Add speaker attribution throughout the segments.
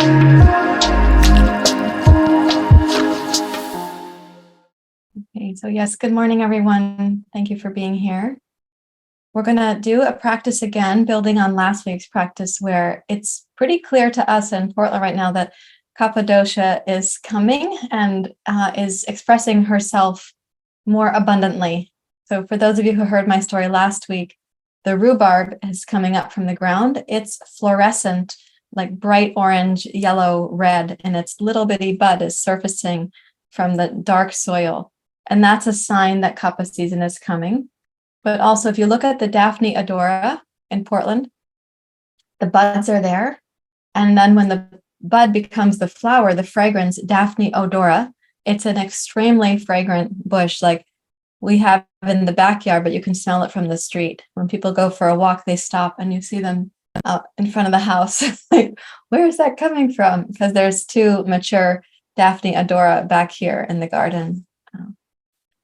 Speaker 1: Okay, so yes, good morning, everyone. Thank you for being here. We're going to do a practice again, building on last week's practice, where it's pretty clear to us in Portland right now that kappa dosha is coming and is expressing herself more abundantly. So for those of you who heard my story last week, the rhubarb is coming up from the ground. It's fluorescent, like bright orange, yellow, red, and its little bitty bud is surfacing from the dark soil. And that's a sign that kappa season is coming. But also, if you look at the Daphne odora in Portland, the buds are there. And then when the bud becomes the flower, the fragrance, Daphne odora, it's an extremely fragrant bush, like we have in the backyard, but you can smell it from the street. When people go for a walk, they stop and you see them out in front of the house. Like, where is that coming from? Because there's two mature Daphne odora back here in the garden.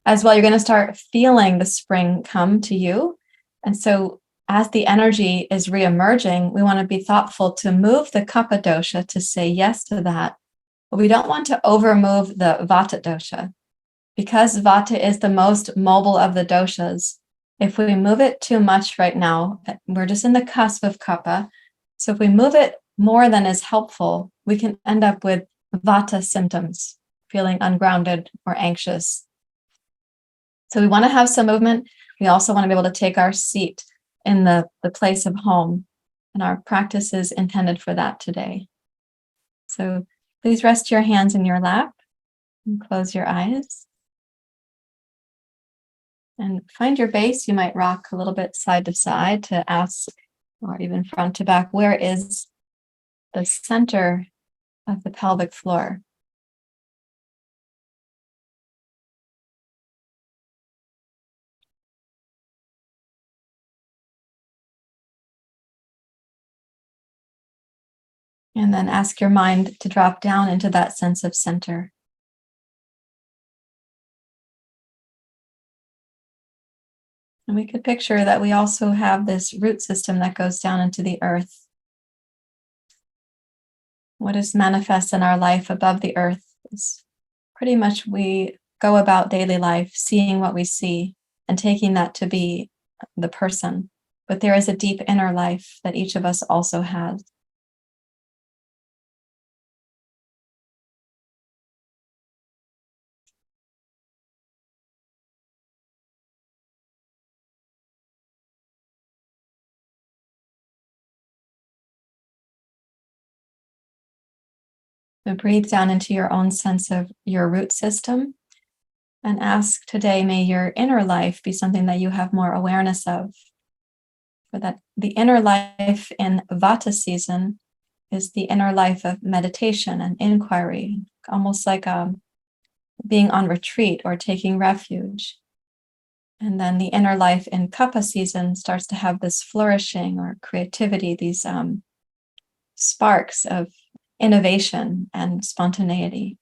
Speaker 1: As well, you're going to start feeling the spring come to you. And so as the energy is reemerging, we want to be thoughtful to move the kappa dosha to say yes to that. But we don't want to overmove the vata dosha. Because vata is the most mobile of the doshas, if we move it too much right now, we're just in the cusp of kappa. So if we move it more than is helpful, we can end up with vata symptoms, feeling ungrounded or anxious. So we want to have some movement. We also want to be able to take our seat in the place of home. And our practice is intended for that today. So please rest your hands in your lap and close your eyes. And find your base. You might rock a little bit side to side to ask, or even front to back, where is the center of the pelvic floor? And then ask your mind to drop down into that sense of center. And we could picture that we also have this root system that goes down into the earth. What is manifest in our life above the earth is pretty much we go about daily life seeing what we see and taking that to be the person. But there is a deep inner life that each of us also has. So breathe down into your own sense of your root system and ask today, may your inner life be something that you have more awareness of. For that the inner life in vata season is the inner life of meditation and inquiry, almost like being on retreat or taking refuge. And then the inner life in kappa season starts to have this flourishing or creativity, these sparks of innovation and spontaneity.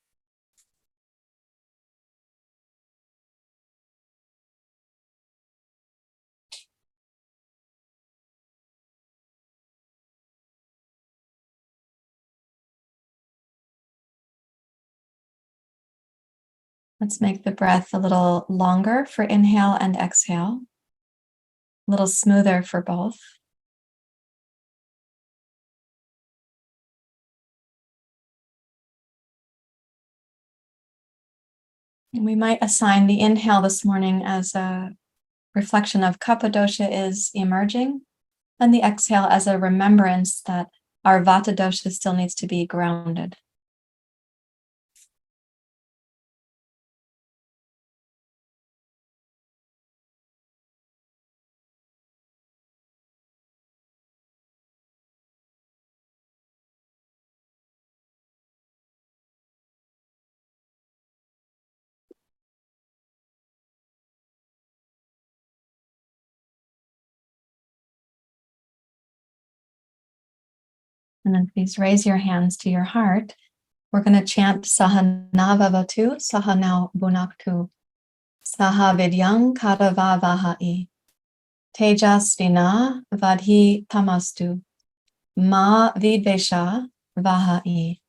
Speaker 1: Let's make the breath a little longer for inhale and exhale, a little smoother for both. And we might assign the inhale this morning as a reflection of kappa dosha is emerging, and the exhale as a remembrance that our vata dosha still needs to be grounded. And then please raise your hands to your heart. We're going to chant Sahana Vavatu, Sahana Bhunaktu, Saha Vidyang Karava Vahai, Tejas Vina Vadhi Tamastu, Ma Vidvesha Vahai.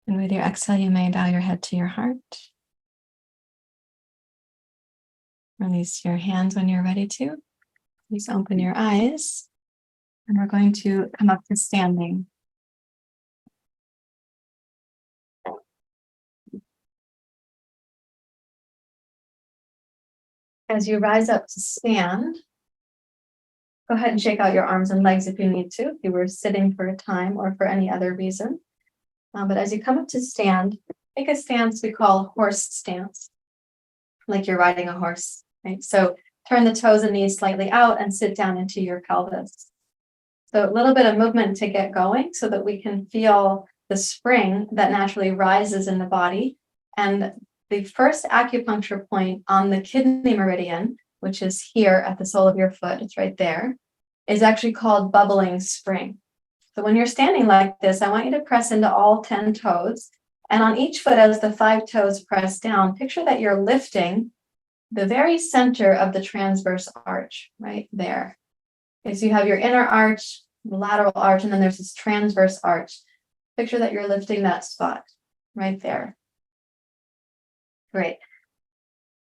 Speaker 1: And with your exhale, you may bow your head to your heart. Release your hands when you're ready to. Please open your eyes. And we're going to come up to standing. As you rise up to stand, go ahead and shake out your arms and legs if you need to, if you were sitting for a time or for any other reason. But as you come up to stand, make a stance we call horse stance, like you're riding a horse, right? So turn the toes and knees slightly out and sit down into your pelvis. So a little bit of movement to get going so that we can feel the spring that naturally rises in the body. And the first acupuncture point on the kidney meridian, which is here at the sole of your foot, it's right there, is actually called bubbling spring. So when you're standing like this, I want you to press into all 10 toes. And on each foot, as the 5 toes press down, picture that you're lifting the very center of the transverse arch, right there. Okay, so you have your inner arch, the lateral arch, and then there's this transverse arch. Picture that you're lifting that spot right there. Great.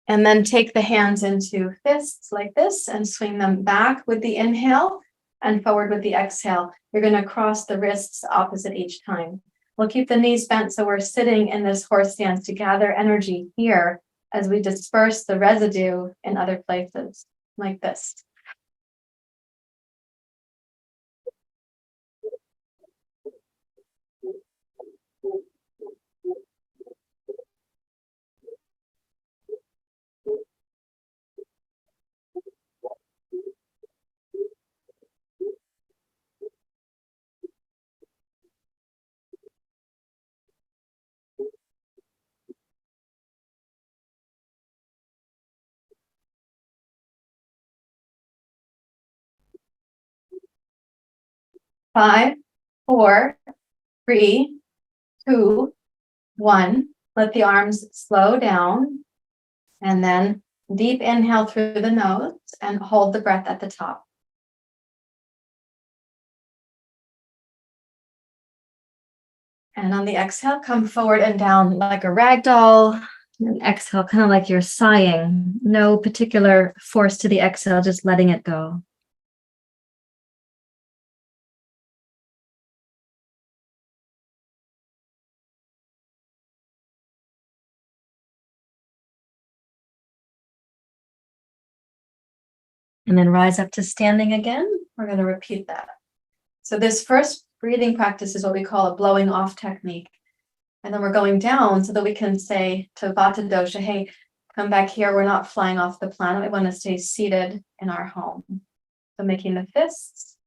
Speaker 1: And then take the hands into fists like this and swing them back with the inhale and forward with the exhale. You're going to cross the wrists opposite each time. We'll keep the knees bent so we're sitting in this horse stance to gather energy here as we disperse the residue in other places, like this. Five, four, three, two, one. Let the arms slow down. And then deep inhale through the nose and hold the breath at the top. And on the exhale, come forward and down like a rag doll. And exhale, kind of like you're sighing. No particular force to the exhale, just letting it go. And then rise up to standing again. We're going to repeat that. So this first breathing practice is what we call a blowing off technique. And then we're going down so that we can say to vata dosha, hey, come back here. We're not flying off the planet. We want to stay seated in our home. So making the fists.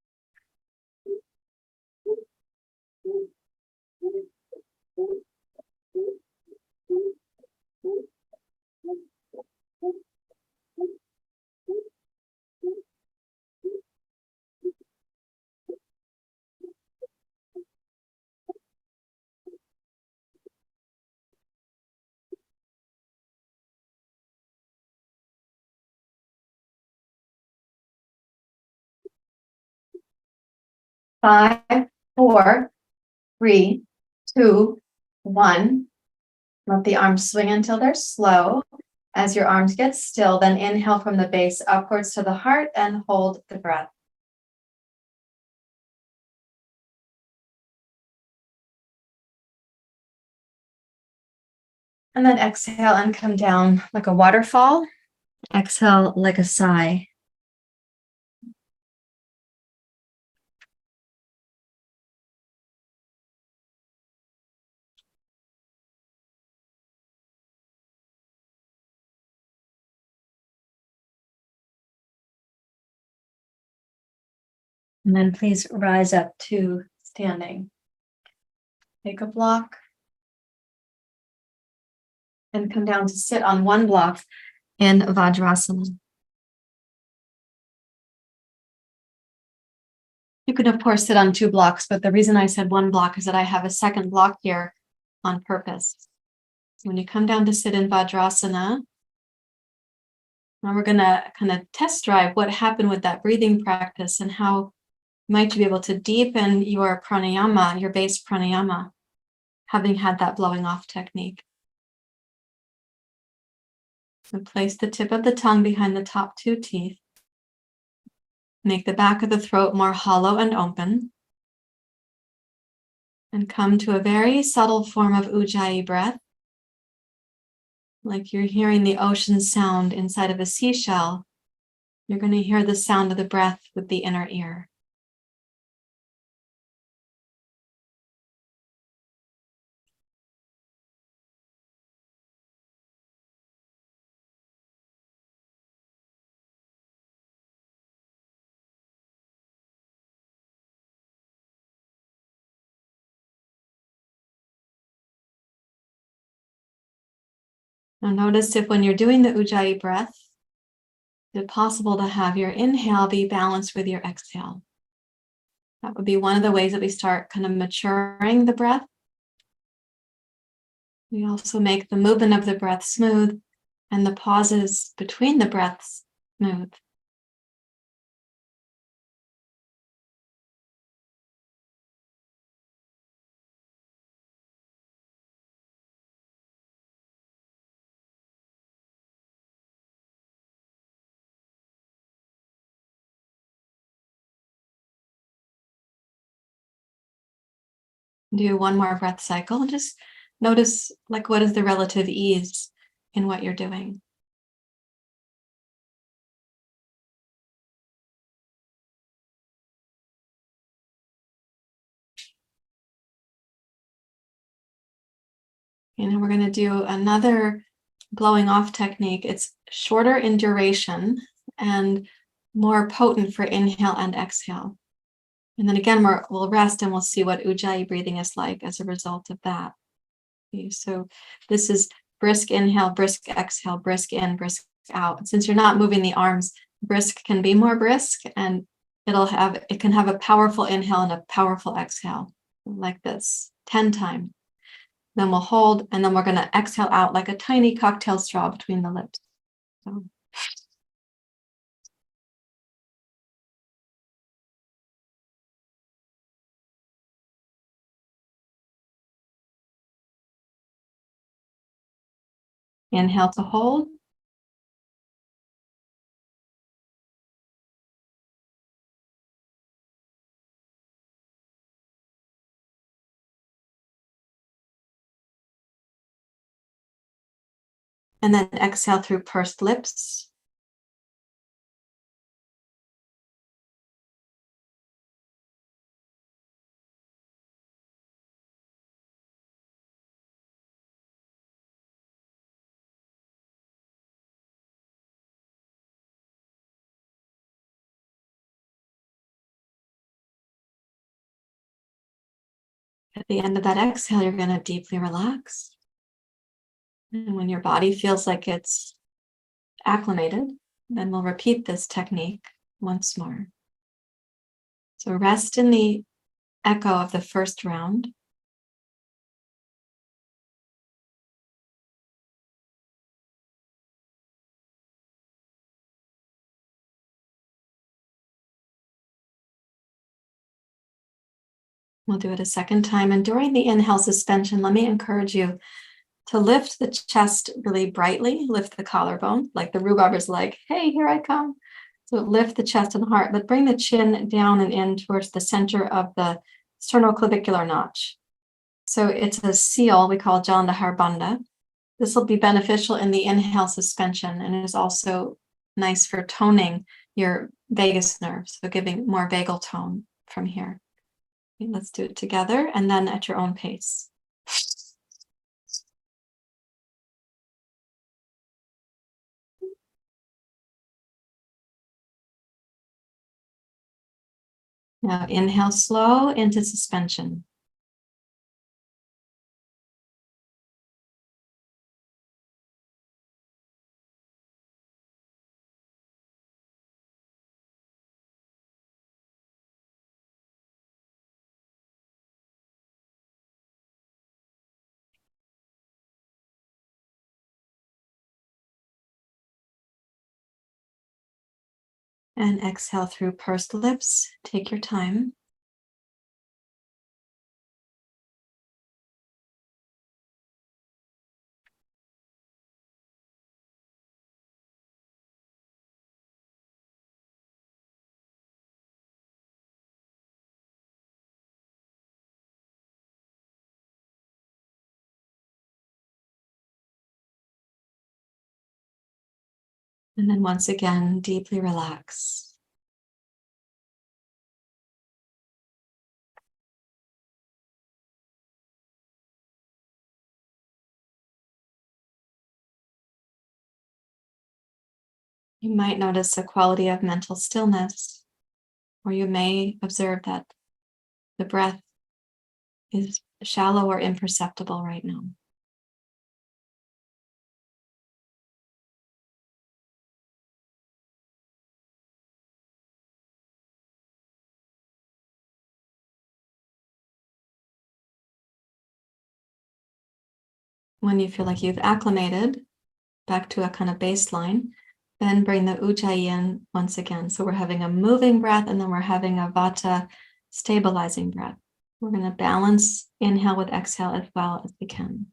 Speaker 1: Five, four, three, two, one. Let the arms swing until they're slow. As your arms get still, then inhale from the base upwards to the heart and hold the breath. And then exhale and come down like a waterfall. Exhale like a sigh. And then please rise up to standing. Take a block and come down to sit on one block in Vajrasana. You could, of course, sit on two blocks, but the reason I said one block is that I have a second block here on purpose. When you come down to sit in Vajrasana, now we're going to kind of test drive what happened with that breathing practice and how might you be able to deepen your pranayama, your base pranayama, having had that blowing off technique. So place the tip of the tongue behind the top two teeth. Make the back of the throat more hollow and open. And come to a very subtle form of ujjayi breath. Like you're hearing the ocean sound inside of a seashell. You're going to hear the sound of the breath with the inner ear. Now notice if when you're doing the ujjayi breath, is it possible to have your inhale be balanced with your exhale? That would be one of the ways that we start kind of maturing the breath. We also make the movement of the breath smooth and the pauses between the breaths smooth. Do one more breath cycle and just notice, like, what is the relative ease in what you're doing. And we're going to do another blowing off technique. It's shorter in duration and more potent for inhale and exhale. And then again, we'll rest and we'll see what Ujjayi breathing is like as a result of that. Okay, so this is brisk inhale, brisk exhale, brisk in, brisk out. Since you're not moving the arms, brisk can be more brisk, and it can have a powerful inhale and a powerful exhale, like this, 10 times. Then we'll hold, and then we're going to exhale out like a tiny cocktail straw between the lips. So. Inhale to hold. And then exhale through pursed lips. At the end of that exhale, you're going to deeply relax. And when your body feels like it's acclimated, then we'll repeat this technique once more. So rest in the echo of the first round. We'll do it a second time. And during the inhale suspension, let me encourage you to lift the chest really brightly, lift the collarbone, like the rhubarb is like, hey, here I come. So lift the chest and heart, but bring the chin down and in towards the center of the sternoclavicular notch. So it's a seal we call Jandahar Bandha. This will be beneficial in the inhale suspension, and is also nice for toning your vagus nerve, so giving more vagal tone from here. Okay, let's do it together, and then at your own pace. Now inhale slow into suspension. And exhale through pursed lips. Take your time. And then once again, deeply relax. You might notice a quality of mental stillness, or you may observe that the breath is shallow or imperceptible right now. When you feel like you've acclimated back to a kind of baseline, then bring the Ujjayi in once again. So we're having a moving breath, and then we're having a vata stabilizing breath. We're going to balance inhale with exhale as well as we can.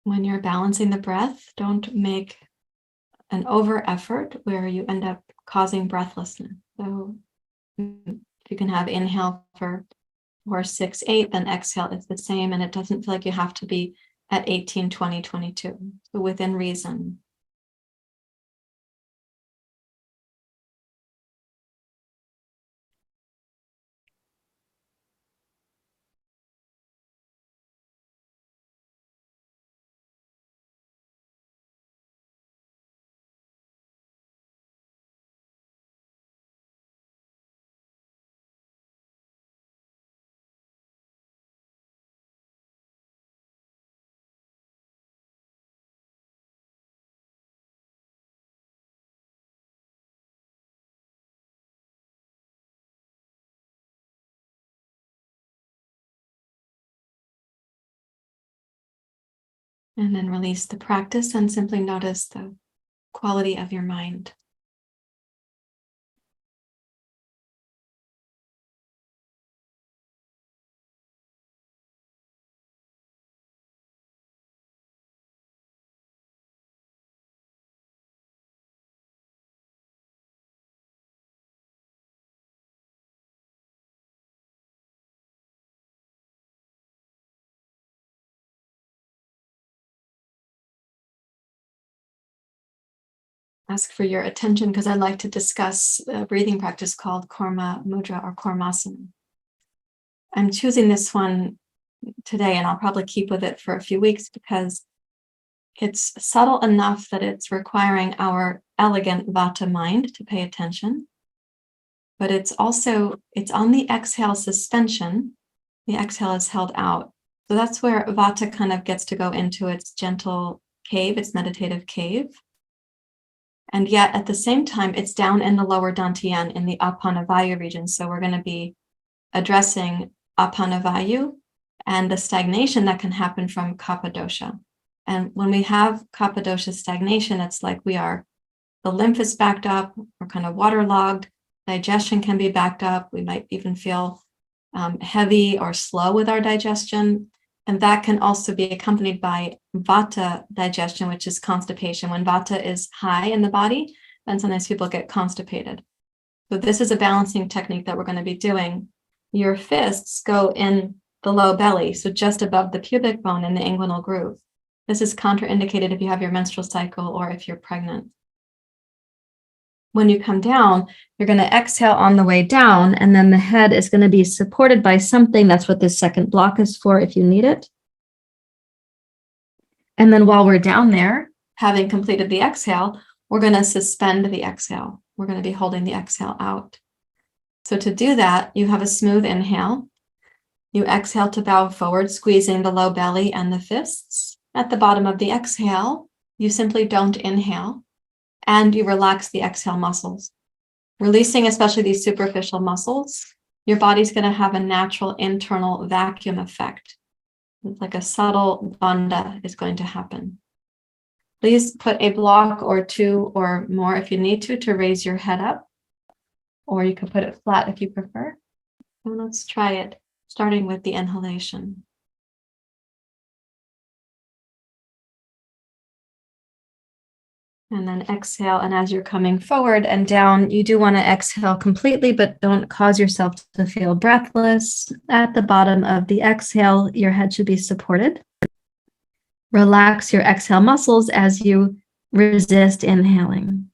Speaker 1: When you're balancing the breath, don't make an over effort where you end up causing breathlessness. So if you can have inhale for 4, 6, 8, then exhale is the same. And it doesn't feel like you have to be at 18, 20, 22. So within reason. And then release the practice and simply notice the quality of your mind. Ask for your attention because I'd like to discuss a breathing practice called Korma Mudra or Kormasana. I'm choosing this one today, and I'll probably keep with it for a few weeks because it's subtle enough that it's requiring our elegant vata mind to pay attention. But it's on the exhale suspension. The exhale is held out. So that's where vata kind of gets to go into its gentle cave, its meditative cave. And yet at the same time, it's down in the lower dantian in the Apanavayu region. So we're going to be addressing Apanavayu and the stagnation that can happen from kappa dosha. And when we have kappa dosha stagnation, it's like the lymph is backed up, we're kind of waterlogged, digestion can be backed up, we might even feel heavy or slow with our digestion. And that can also be accompanied by vata digestion, which is constipation. When vata is high in the body, then sometimes people get constipated. So this is a balancing technique that we're going to be doing. Your fists go in the low belly, so just above the pubic bone in the inguinal groove. This is contraindicated if you have your menstrual cycle or if you're pregnant. When you come down, you're going to exhale on the way down, and then the head is going to be supported by something. That's what this second block is for if you need it. And then while we're down there, having completed the exhale, we're going to suspend the exhale. We're going to be holding the exhale out. So to do that, you have a smooth inhale. You exhale to bow forward, squeezing the low belly and the fists. At the bottom of the exhale, you simply don't inhale, and you relax the exhale muscles. Releasing especially these superficial muscles, your body's going to have a natural internal vacuum effect. It's like a subtle bandha is going to happen. Please put a block or two or more if you need to raise your head up, or you can put it flat if you prefer. And let's try it, starting with the inhalation. And then exhale. And as you're coming forward and down, you do want to exhale completely, but don't cause yourself to feel breathless. At the bottom of the exhale, your head should be supported. Relax your exhale muscles as you resist inhaling.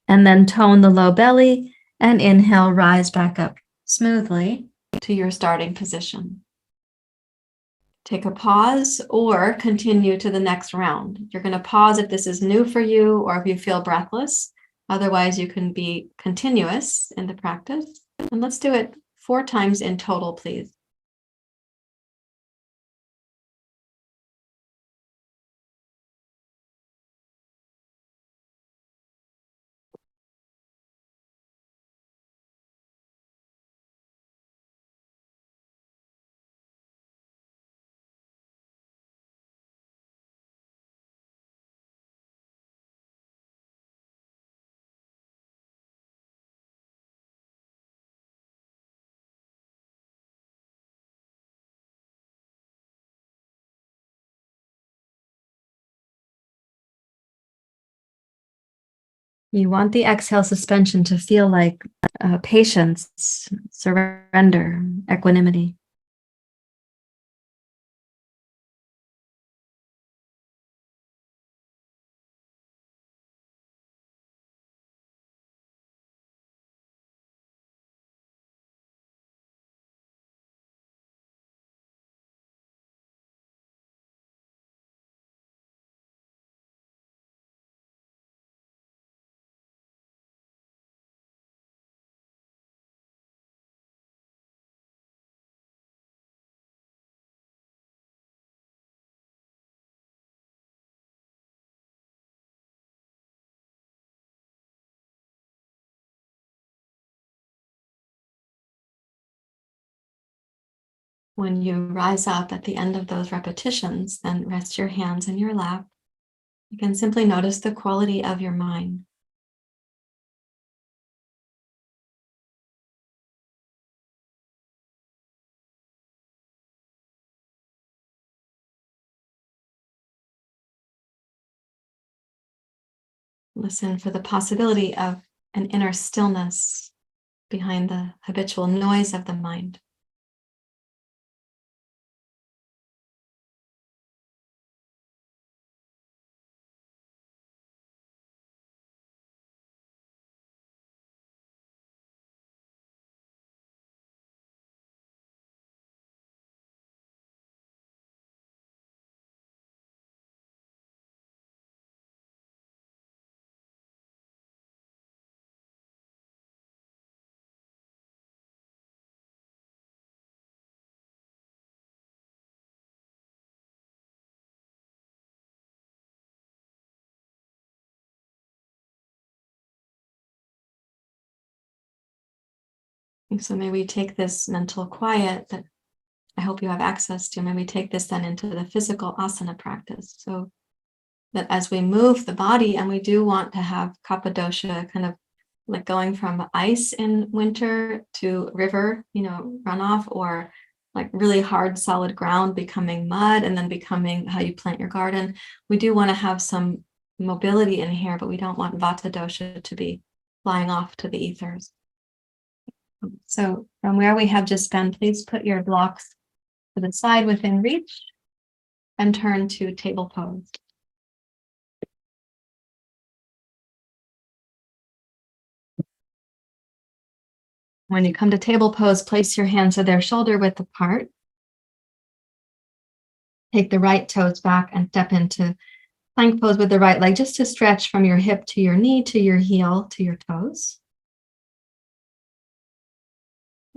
Speaker 1: And then tone the low belly and inhale, rise back up smoothly to your starting position. Take a pause or continue to the next round. You're going to pause if this is new for you or if you feel breathless. Otherwise, you can be continuous in the practice. And let's do it 4 times in total, please. You want the exhale suspension to feel like patience, surrender, equanimity. When you rise up at the end of those repetitions, then rest your hands in your lap. You can simply notice the quality of your mind. Listen for the possibility of an inner stillness behind the habitual noise of the mind. And so may we take this mental quiet that I hope you have access to, may we take this then into the physical asana practice. So that as we move the body, and we do want to have kappa dosha kind of like going from ice in winter to river, runoff, or like really hard solid ground becoming mud and then becoming how you plant your garden. We do want to have some mobility in here, but we don't want vata dosha to be flying off to the ethers. So from where we have just been, please put your blocks to the side within reach and turn to table pose. When you come to table pose, place your hands so they're shoulder width apart. Take the right toes back and step into plank pose with the right leg, just to stretch from your hip to your knee to your heel to your toes.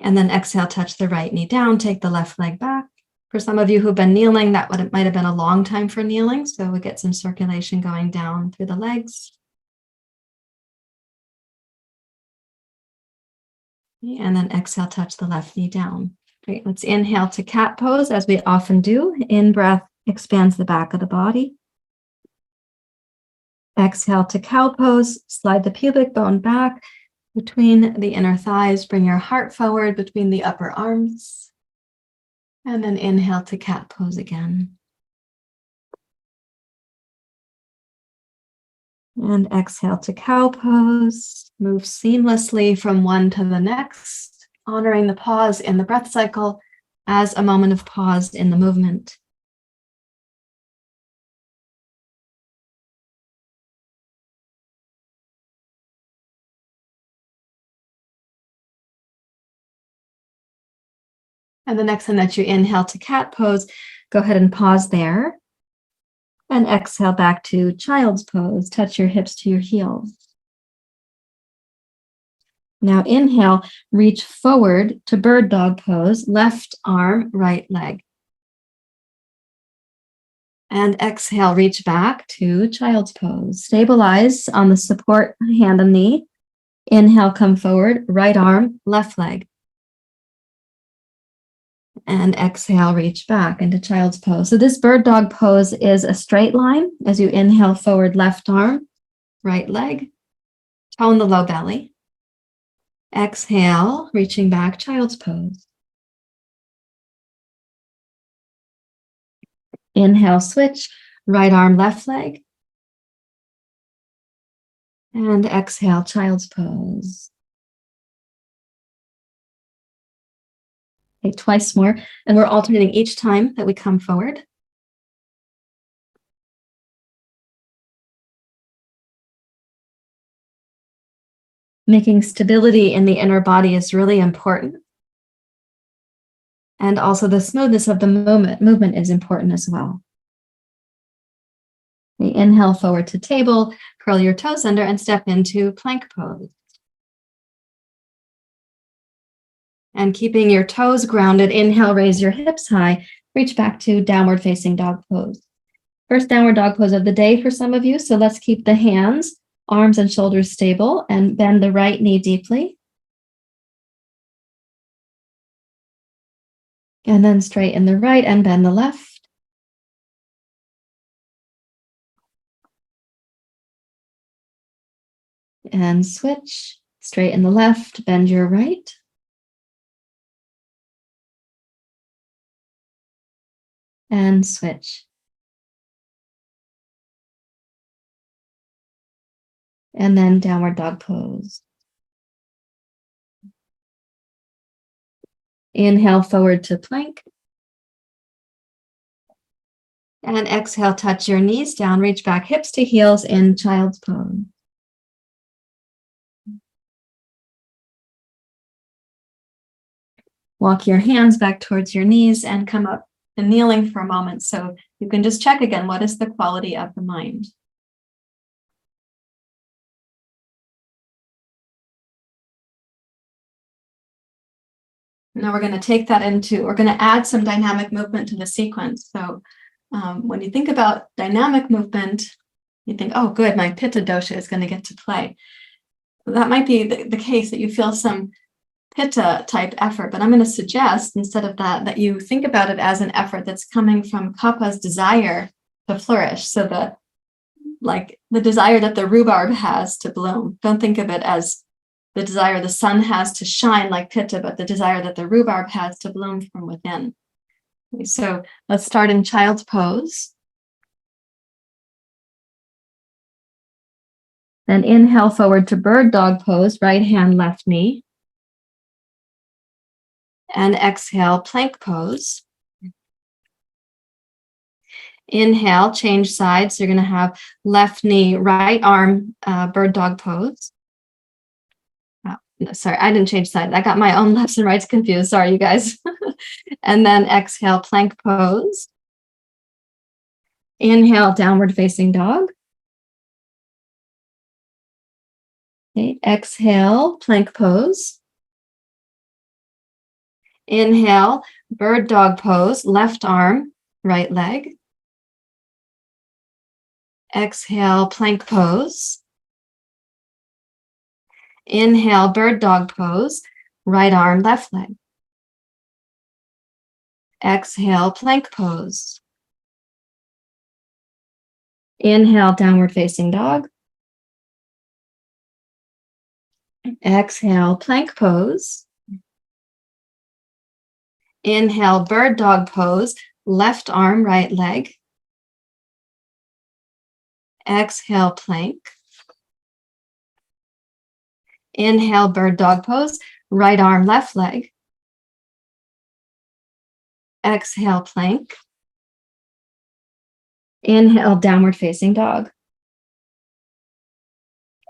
Speaker 1: And then exhale, touch the right knee down, take the left leg back. For some of you who've been kneeling, might have been a long time for kneeling, so we get some circulation going down through the legs. And then exhale, touch the left knee down. Great. Let's inhale to cat pose, as we often do. In breath expands the back of the body. Exhale to cow pose, slide the pubic bone back between the inner thighs, bring your heart forward between the upper arms, and then inhale to cat pose again. And exhale to cow pose, move seamlessly from one to the next, honoring the pause in the breath cycle as a moment of pause in the movement. And the next time that you inhale to cat pose, go ahead and pause there. And exhale back to child's pose. Touch your hips to your heels. Now inhale, reach forward to bird dog pose, left arm, right leg. And exhale, reach back to child's pose. Stabilize on the support hand and knee. Inhale, come forward, right arm, left leg. And exhale, reach back into child's pose. So this bird dog pose is a straight line as you inhale forward, left arm, right leg. Tone the low belly. Exhale, reaching back, child's pose. Inhale, switch, right arm, left leg. And exhale, child's pose. Okay, twice more. And we're alternating each time that we come forward. Making stability in the inner body is really important. And also the smoothness of the movement is important as well. Okay, inhale forward to table, curl your toes under and step into plank pose. And keeping your toes grounded, inhale, raise your hips high, reach back to downward facing dog pose. First downward dog pose of the day for some of you. So let's keep the hands, arms and shoulders stable and bend the right knee deeply. And then straighten the right and bend the left. And switch, straighten the left, bend your right. And switch. And then downward dog pose. Inhale forward to plank. And exhale, touch your knees down, reach back, hips to heels in child's pose. Walk your hands back towards your knees and come up to kneeling for a moment. So you can just check again, what is the quality of the mind? Now we're going to add some dynamic movement to the sequence. So when you think about dynamic movement, you think, oh, good, my pitta dosha is going to get to play. That might be the case, that you feel some pitta type effort, but I'm going to suggest instead of that you think about it as an effort that's coming from kappa's desire to flourish. So the desire that the rhubarb has to bloom. Don't think of it as the desire the sun has to shine like pitta, but the desire that the rhubarb has to bloom from within. So let's start in child's pose. Then inhale forward to bird dog pose, right hand, left knee. And exhale, plank pose. Inhale, change sides. You're going to have left knee, right arm, bird dog pose. Oh, no, sorry, I didn't change sides. I got my own lefts and rights confused. Sorry, you guys. And then exhale, plank pose. Inhale, downward facing dog. Okay, exhale, plank pose. Inhale, bird dog pose, left arm, right leg. Exhale, plank pose. Inhale, bird dog pose, right arm, left leg. Exhale, plank pose. Inhale, downward facing dog. Exhale, plank pose. Inhale, bird dog pose, left arm, right leg. Exhale, plank. Inhale, bird dog pose, right arm, left leg. Exhale, plank. Inhale, downward facing dog.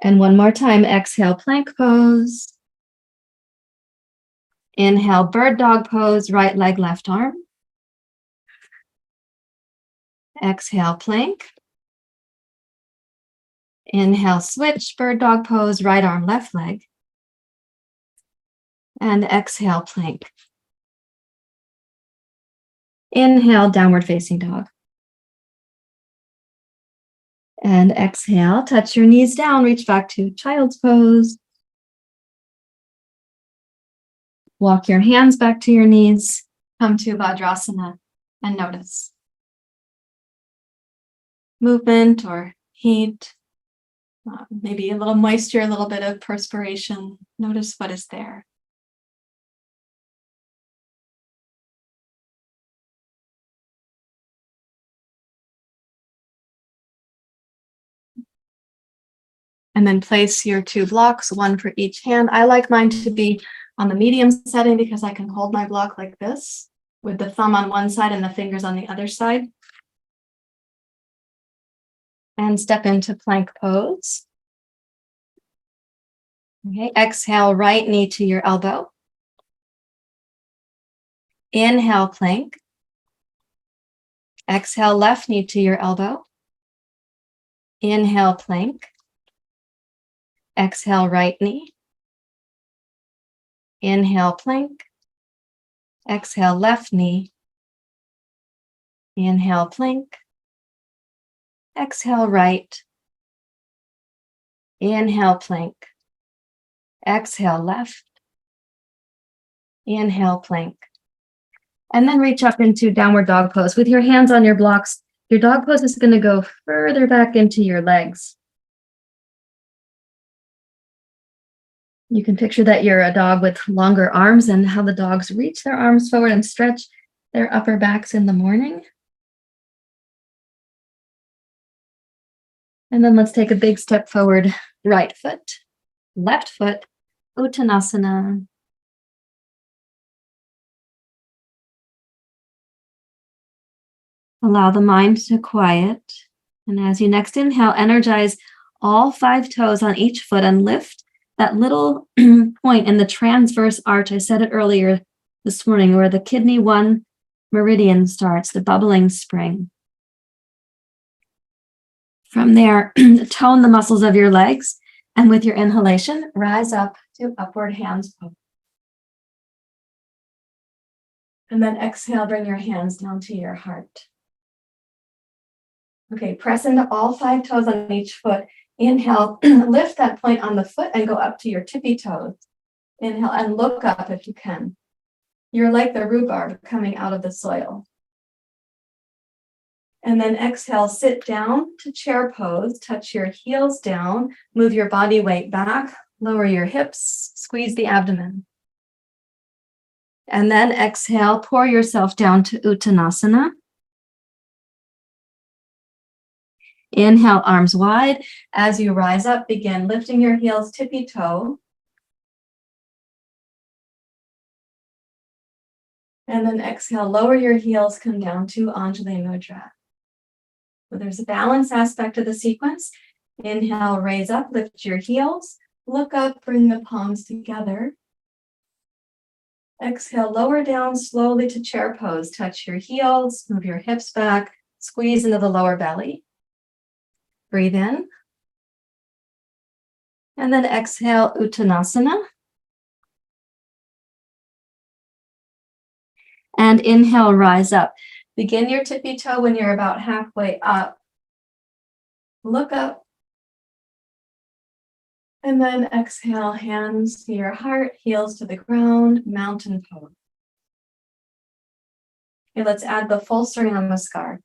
Speaker 1: And one more time, exhale, plank pose. Inhale, bird dog pose, right leg, left arm. Exhale, plank. Inhale, switch, bird dog pose, right arm, left leg. And exhale, plank. Inhale, downward facing dog. And exhale, touch your knees down, reach back to child's pose. Walk your hands back to your knees, come to Vajrasana and notice movement or heat, maybe a little moisture, a little bit of perspiration. Notice what is there. And then place your 2 blocks, one for each hand. I like mine to be on the medium setting because I can hold my block like this with the thumb on one side and the fingers on the other side. And step into plank pose. Okay, exhale, right knee to your elbow. Inhale, plank. Exhale, left knee to your elbow. Inhale, plank. Exhale, right knee. Inhale, plank. Exhale, left knee. Inhale, plank. Exhale, right. Inhale, plank. Exhale, left. Inhale, plank. And then reach up into downward dog pose. With your hands on your blocks, your dog pose is going to go further back into your legs. You can picture that you're a dog with longer arms and how the dogs reach their arms forward and stretch their upper backs in the morning. And then let's take a big step forward. Right foot, left foot, Uttanasana. Allow the mind to quiet. And as you next inhale, energize all 5 toes on each foot and lift that little point in the transverse arch. I said it earlier this morning, where the kidney 1 meridian starts, the bubbling spring. From there, tone the muscles of your legs, and with your inhalation, rise up to upward hands pose. And then exhale, bring your hands down to your heart. Okay, press into all 5 toes on each foot. Inhale, lift that point on the foot and go up to your tippy toes. Inhale and look up if you can. You're like the rhubarb coming out of the soil. And then exhale, sit down to chair pose, touch your heels down, move your body weight back, lower your hips, squeeze the abdomen. And then exhale, pour yourself down to Uttanasana. Inhale, arms wide. As you rise up, begin lifting your heels tippy toe. And then exhale, lower your heels, come down to Anjali Mudra. So there's a balance aspect of the sequence. Inhale, raise up, lift your heels, look up, bring the palms together. Exhale, lower down slowly to chair pose. Touch your heels, move your hips back, squeeze into the lower belly. Breathe in. And then exhale, Uttanasana. And inhale, rise up. Begin your tippy toe when you're about halfway up. Look up. And then exhale, hands to your heart, heels to the ground, mountain pose. Okay, let's add the full Surya Namaskar.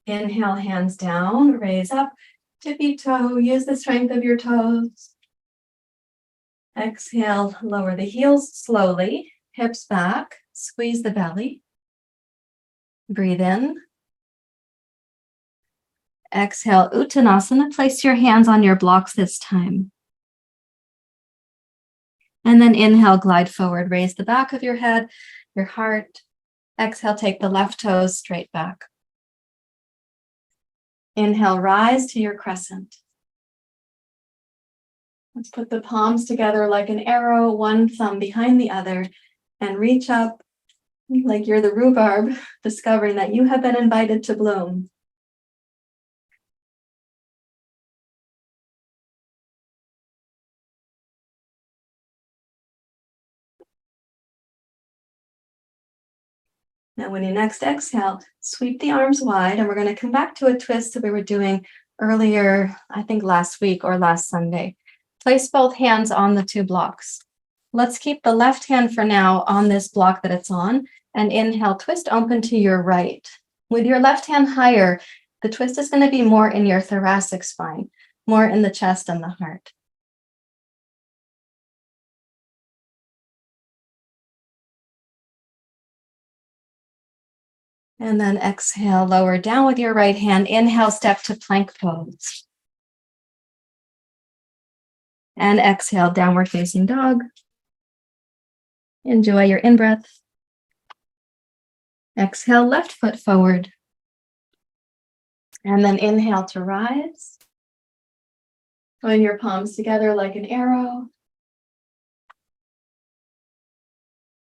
Speaker 1: Inhale, hands down, raise up, tippy toe, use the strength of your toes. Exhale, lower the heels slowly, hips back, squeeze the belly. Breathe in. Exhale, Uttanasana. Place your hands on your blocks this time. And then inhale, glide forward. Raise the back of your head, your heart. Exhale, take the left toes straight back. Inhale, rise to your crescent. Let's put the palms together like an arrow, one thumb behind the other, and reach up like you're the rhubarb, discovering that you have been invited to bloom. Now, when you next exhale, sweep the arms wide, and we're going to come back to a twist that we were doing earlier, I think last week or last Sunday. Place both hands on the 2 blocks. Let's keep the left hand for now on this block that it's on, and inhale, twist open to your right. With your left hand higher, the twist is going to be more in your thoracic spine, more in the chest and the heart. And then exhale, lower down with your right hand. Inhale, step to plank pose. And exhale, downward facing dog. Enjoy your in-breath. Exhale, left foot forward. And then inhale to rise. Join your palms together like an arrow.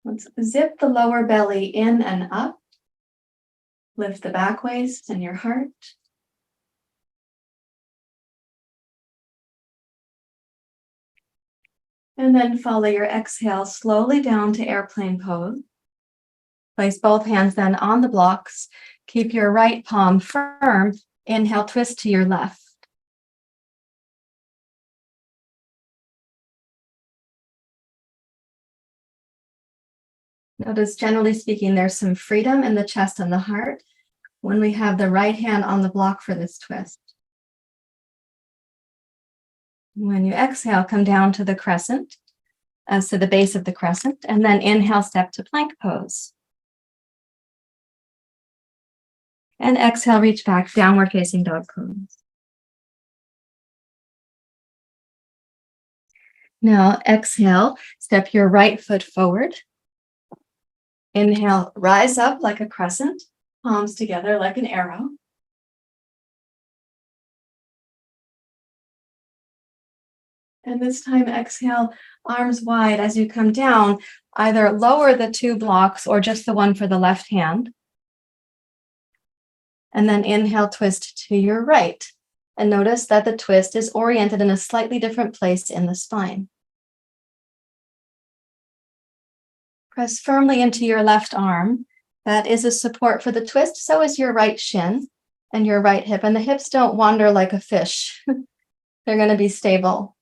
Speaker 1: Let's zip the lower belly in and up. Lift the back waist and your heart. And then follow your exhale slowly down to airplane pose. Place both hands then on the blocks. Keep your right palm firm. Inhale, twist to your left. Notice, generally speaking, there's some freedom in the chest and the heart when we have the right hand on the block for this twist. When you exhale, come down to the crescent, as to the base of the crescent, and then inhale, step to plank pose. And exhale, reach back, downward facing dog pose. Now exhale, step your right foot forward. Inhale, rise up like a crescent, palms together like an arrow. And this time, exhale, arms wide as you come down. Either lower the two blocks or just the one for the left hand. And then inhale, twist to your right. And notice that the twist is oriented in a slightly different place in the spine. Press firmly into your left arm. That is a support for the twist. So is your right shin and your right hip. And the hips don't wander like a fish. They're going to be stable.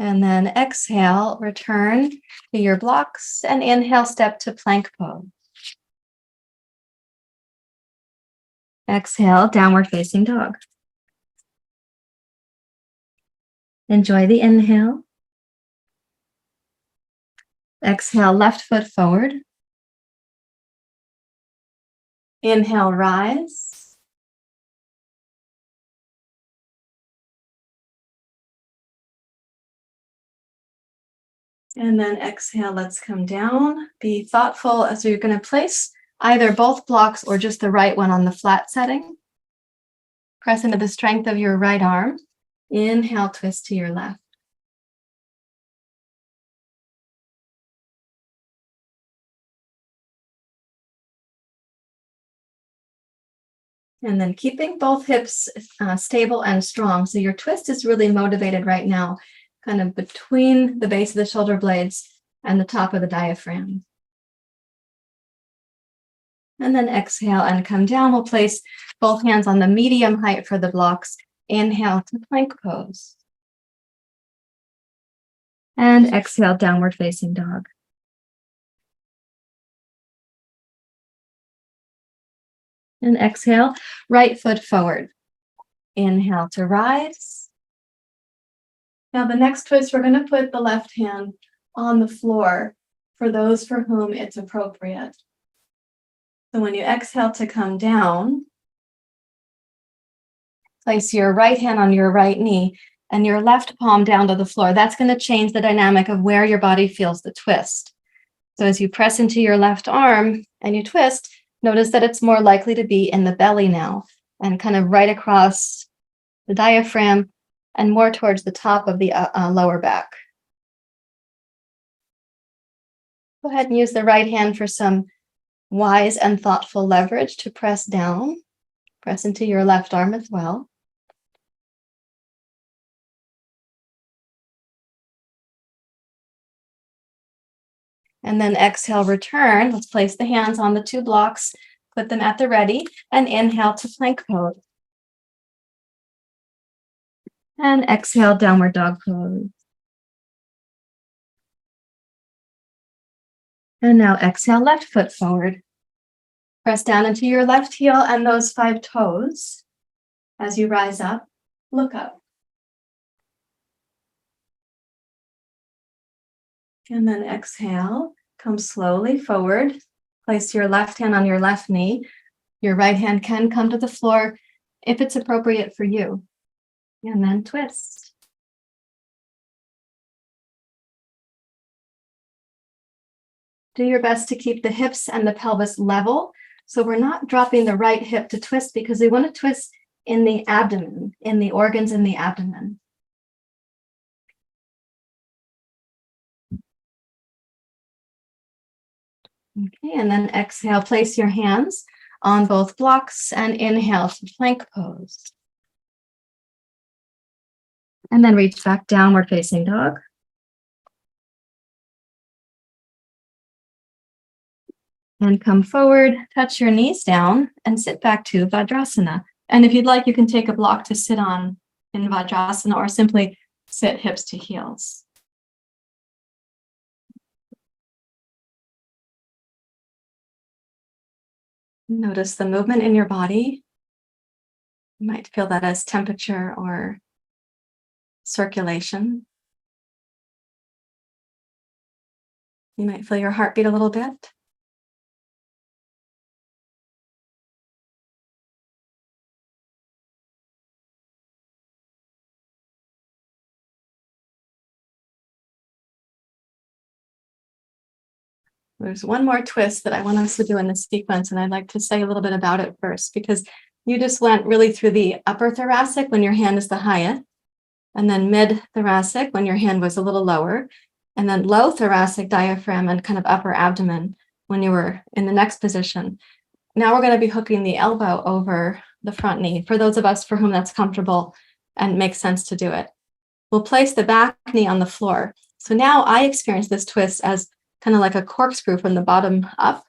Speaker 1: And then exhale, return to your blocks, and inhale, step to plank pose. Exhale, downward facing dog. Enjoy the inhale. Exhale, left foot forward. Inhale, rise. And then exhale, let's come down. Be thoughtful as you're going to place either both blocks or just the right one on the flat setting. Press into the strength of your right arm. Inhale, twist to your left. And then keeping both hips stable and strong. So your twist is really motivated right now, kind of between the base of the shoulder blades and the top of the diaphragm. And then exhale and come down. We'll place both hands on the medium height for the blocks. Inhale to plank pose. And exhale, downward facing dog. And exhale, right foot forward. Inhale to rise. Now the next twist, we're going to put the left hand on the floor for those for whom it's appropriate. So when you exhale to come down, place your right hand on your right knee and your left palm down to the floor. That's going to change the dynamic of where your body feels the twist. So as you press into your left arm and you twist, notice that it's more likely to be in the belly now and kind of right across the diaphragm and more towards the top of the lower back. Go ahead and use the right hand for some wise and thoughtful leverage to press down. Press into your left arm as well. And then exhale, return. Let's place the hands on the two blocks, put them at the ready, and inhale to plank pose. And exhale, downward dog pose. And now exhale, left foot forward. Press down into your left heel and those 5 toes. As you rise up, look up. And then exhale, come slowly forward. Place your left hand on your left knee. Your right hand can come to the floor if it's appropriate for you. And then twist. Do your best to keep the hips and the pelvis level. So we're not dropping the right hip to twist because we want to twist in the abdomen, in the organs in the abdomen. Okay, and then exhale, place your hands on both blocks and inhale to plank pose. And then reach back, downward facing dog. And come forward, touch your knees down, and sit back to Vajrasana. And if you'd like, you can take a block to sit on in Vajrasana or simply sit hips to heels. Notice the movement in your body. You might feel that as temperature or circulation. You might feel your heartbeat a little bit. There's one more twist that I want us to do in this sequence, and I'd like to say a little bit about it first, because you just went really through the upper thoracic when your hand is the highest, and then mid thoracic when your hand was a little lower, and then low thoracic, diaphragm, and kind of upper abdomen when you were in the next position. Now we're going to be hooking the elbow over the front knee for those of us for whom that's comfortable and makes sense to do it. We'll place the back knee on the floor. So now I experience this twist as kind of like a corkscrew from the bottom up,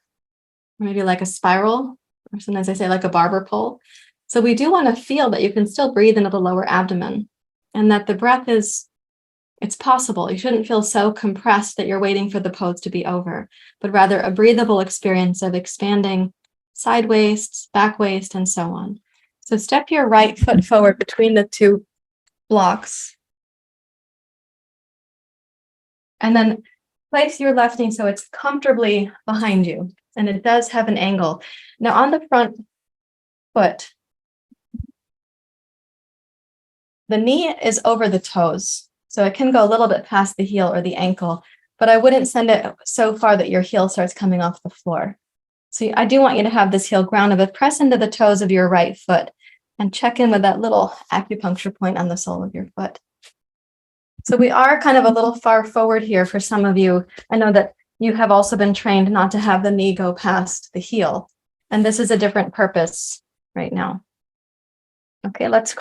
Speaker 1: or maybe like a spiral, or sometimes I say like a barber pole. So we do want to feel that you can still breathe into the lower abdomen and that the breath it's possible. You shouldn't feel so compressed that you're waiting for the pose to be over, but rather a breathable experience of expanding side waist, back waist, and so on. So step your right foot forward between the two blocks. And then place your left knee so it's comfortably behind you, and it does have an angle. Now on the front foot, the knee is over the toes, so it can go a little bit past the heel or the ankle, but I wouldn't send it so far that your heel starts coming off the floor. So I do want you to have this heel grounded, but press into the toes of your right foot and check in with that little acupuncture point on the sole of your foot. So we are kind of a little far forward here for some of you. I know that you have also been trained not to have the knee go past the heel. And this is a different purpose right now. Okay, let's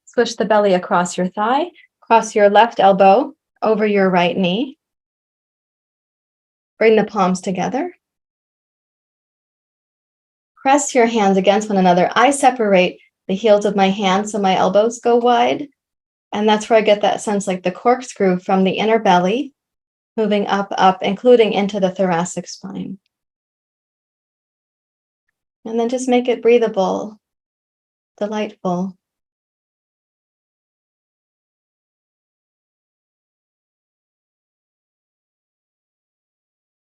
Speaker 1: switch the belly across your thigh, cross your left elbow over your right knee. Bring the palms together. Press your hands against one another. I separate the heels of my hands so my elbows go wide. And that's where I get that sense like the corkscrew from the inner belly, moving up, including into the thoracic spine. And then just make it breathable, delightful.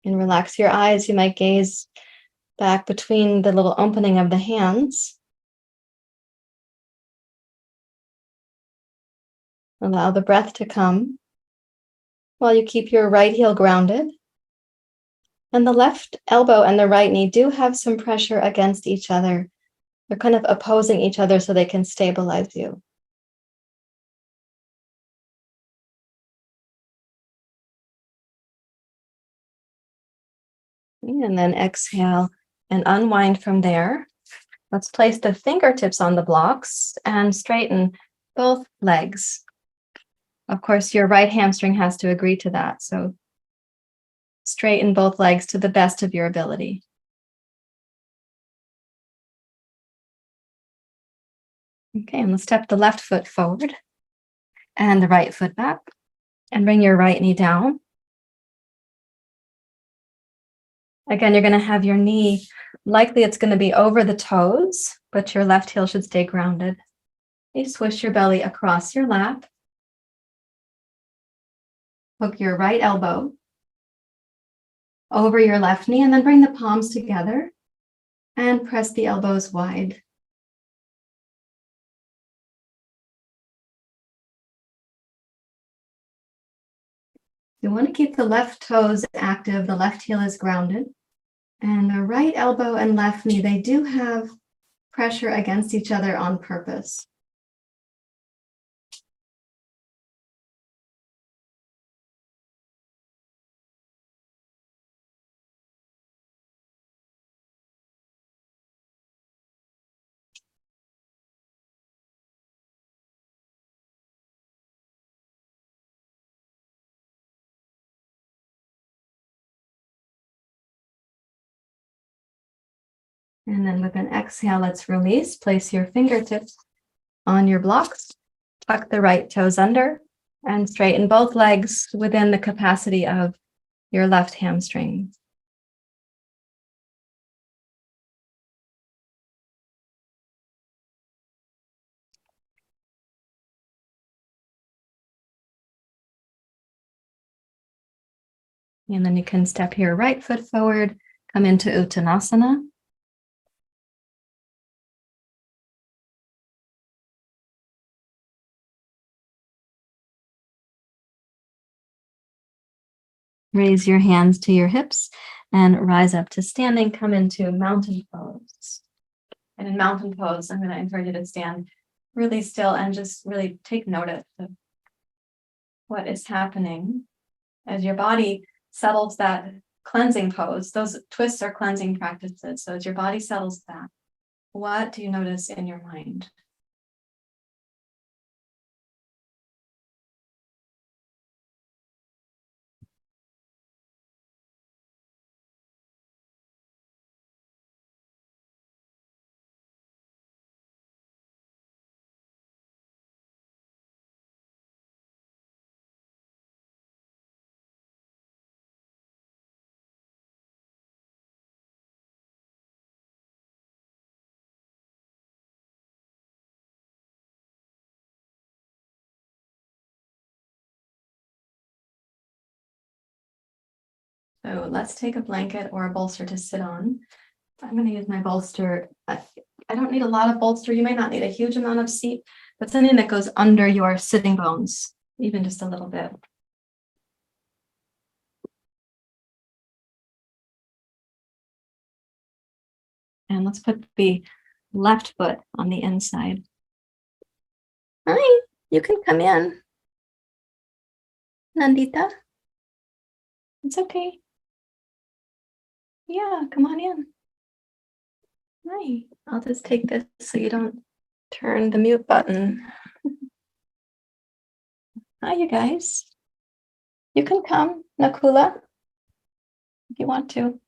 Speaker 1: And relax your eyes. You might gaze back between the little opening of the hands. Allow the breath to come while you keep your right heel grounded. And the left elbow and the right knee do have some pressure against each other. They're kind of opposing each other so they can stabilize you. And then exhale and unwind from there. Let's place the fingertips on the blocks and straighten both legs. Of course, your right hamstring has to agree to that. So straighten both legs to the best of your ability. Okay, and let's step the left foot forward and the right foot back and bring your right knee down. Again, you're going to have your knee, likely it's going to be over the toes, but your left heel should stay grounded. You swish your belly across your lap. Hook your right elbow over your left knee and then bring the palms together and press the elbows wide. You want to keep the left toes active, the left heel is grounded, and the right elbow and left knee, they do have pressure against each other on purpose. And then with an exhale, let's release. Place your fingertips on your blocks. Tuck the right toes under and straighten both legs within the capacity of your left hamstring. And then you can step your right foot forward, come into Uttanasana. Raise your hands to your hips and rise up to standing. Come into mountain pose. And in mountain pose, I'm going to encourage you to stand really still and just really take notice of what is happening as your body settles that cleansing pose. Those twists are cleansing practices. So as your body settles that, what do you notice in your mind? So let's take a blanket or a bolster to sit on. I'm going to use my bolster. I don't need a lot of bolster. You may not need a huge amount of seat, but something that goes under your sitting bones, even just a little bit. And let's put the left foot on the inside. Hi, you can come in. Nandita. It's okay. Yeah, come on in. Hi. I'll just take this so you don't turn the mute button. Hi, you guys. You can come, Nakula, if you want to.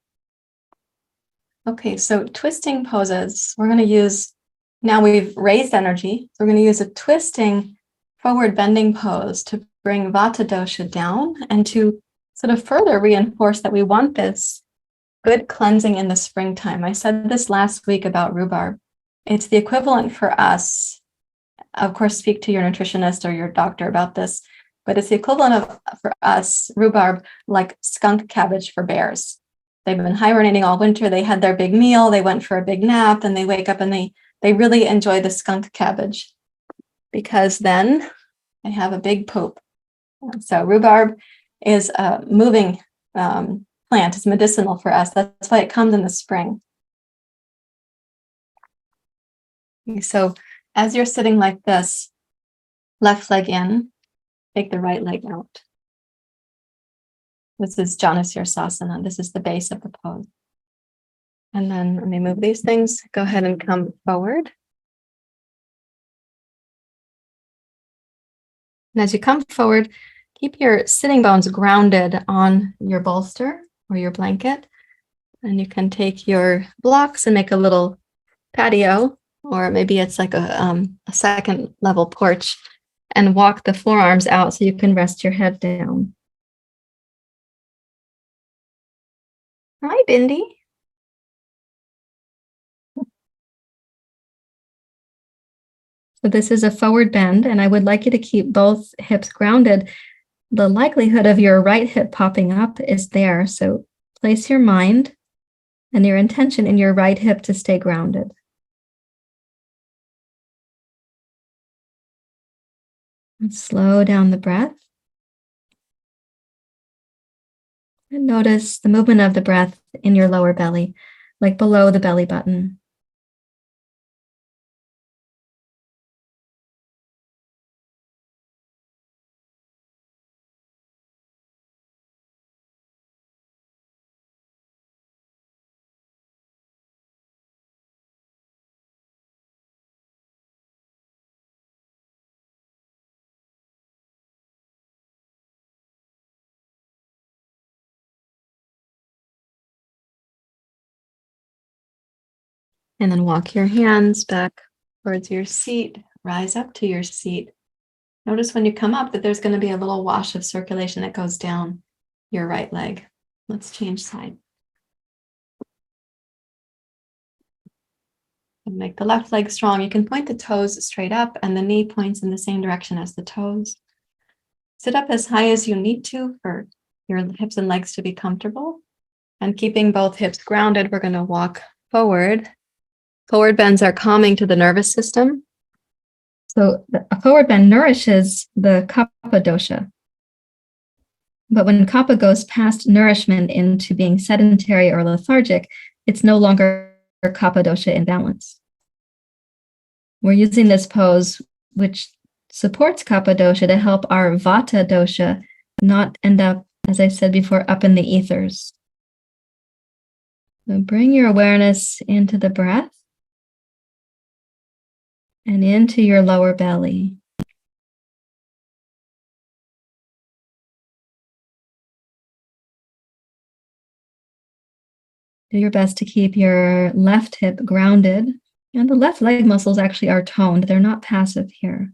Speaker 1: Okay, so twisting poses. We're going to use, now we've raised energy. So we're going to use a twisting forward bending pose to bring vata dosha down and to sort of further reinforce that we want this good cleansing in the springtime. I said this last week about rhubarb. It's the equivalent for us. Of course, speak to your nutritionist or your doctor about this, but it's the equivalent of, for us, rhubarb, like skunk cabbage for bears. They've been hibernating all winter. They had their big meal. They went for a big nap, and they wake up and they really enjoy the skunk cabbage because then they have a big poop. So rhubarb is a moving plant. It's medicinal for us. That's why it comes in the spring. So as you're sitting like this, left leg in, take the right leg out. This is janu sirsasana. This is the base of the pose. And then let me move these things. Go ahead and come forward. And as you come forward, keep your sitting bones grounded on your bolster or your blanket. And you can take your blocks and make a little patio, or maybe it's like a second level porch, and walk the forearms out so you can rest your head down. Hi, Bindi. So this is a forward bend, and I would like you to keep both hips grounded. The likelihood of your right hip popping up is there. So place your mind and your intention in your right hip to stay grounded. And slow down the breath. And notice the movement of the breath in your lower belly, like below the belly button. And then walk your hands back towards your seat, rise up to your seat. Notice when you come up that there's going to be a little wash of circulation that goes down your right leg. Let's change side. And make the left leg strong. You can point the toes straight up and the knee points in the same direction as the toes. Sit up as high as you need to for your hips and legs to be comfortable. And keeping both hips grounded, we're going to walk forward. Forward bends are calming to the nervous system. So a forward bend nourishes the kappa dosha. But when kappa goes past nourishment into being sedentary or lethargic, it's no longer kappa dosha in balance. We're using this pose, which supports kappa dosha, to help our vata dosha not end up, as I said before, up in the ethers. So bring your awareness into the breath and into your lower belly. Do your best to keep your left hip grounded. And the left leg muscles actually are toned. They're not passive here.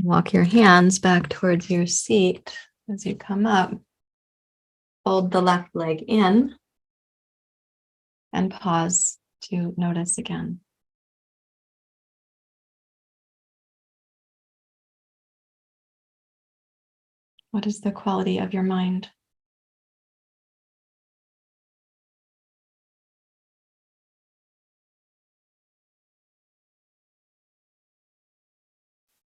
Speaker 1: Walk your hands back towards your seat as you come up. Fold the left leg in and pause to notice again. What is the quality of your mind?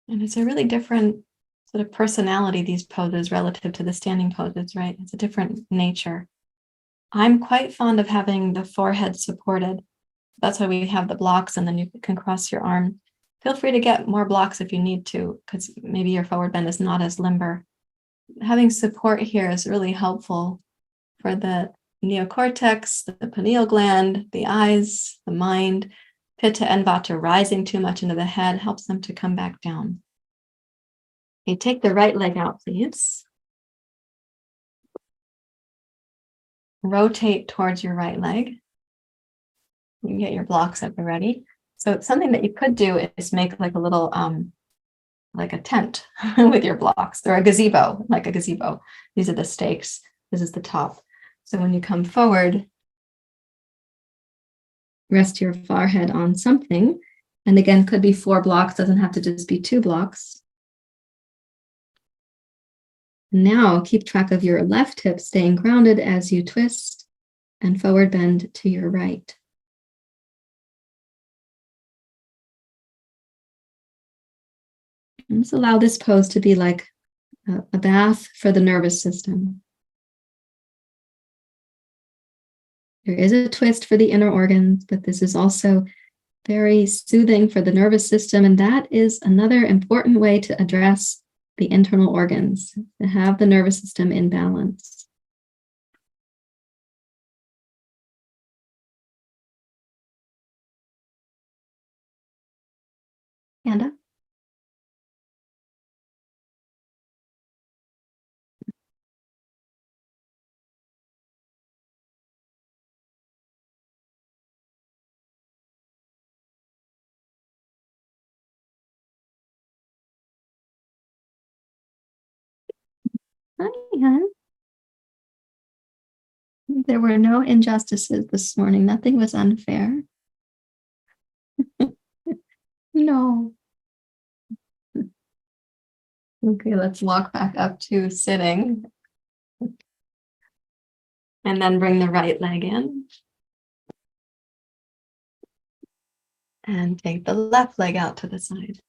Speaker 1: And it's a really different sort of personality, these poses, relative to the standing poses, right? It's a different nature. I'm quite fond of having the forehead supported. That's why we have the blocks, and then you can cross your arm. Feel free to get more blocks if you need to, because maybe your forward bend is not as limber. Having support here is really helpful for the neocortex, the pineal gland, the eyes, the mind. Pitta and vata rising too much into the head helps them to come back down. Okay, take the right leg out, please. Rotate towards your right leg. You can get your blocks up already. So something that you could do is make like a little, like a tent with your blocks, or a gazebo, like a gazebo. These are the stakes. This is the top. So when you come forward, rest your forehead on something. And again, could be 4 blocks, doesn't have to just be 2 blocks. Now keep track of your left hip staying grounded as you twist and forward bend to your right. And just allow this pose to be like a bath for the nervous system. There is a twist for the inner organs, but this is also very soothing for the nervous system. And that is another important way to address the internal organs, to have the nervous system in balance. Hand up. Hi, hon. There were no injustices this morning. Nothing was unfair. No. Okay, let's walk back up to sitting. And then bring the right leg in. And take the left leg out to the side.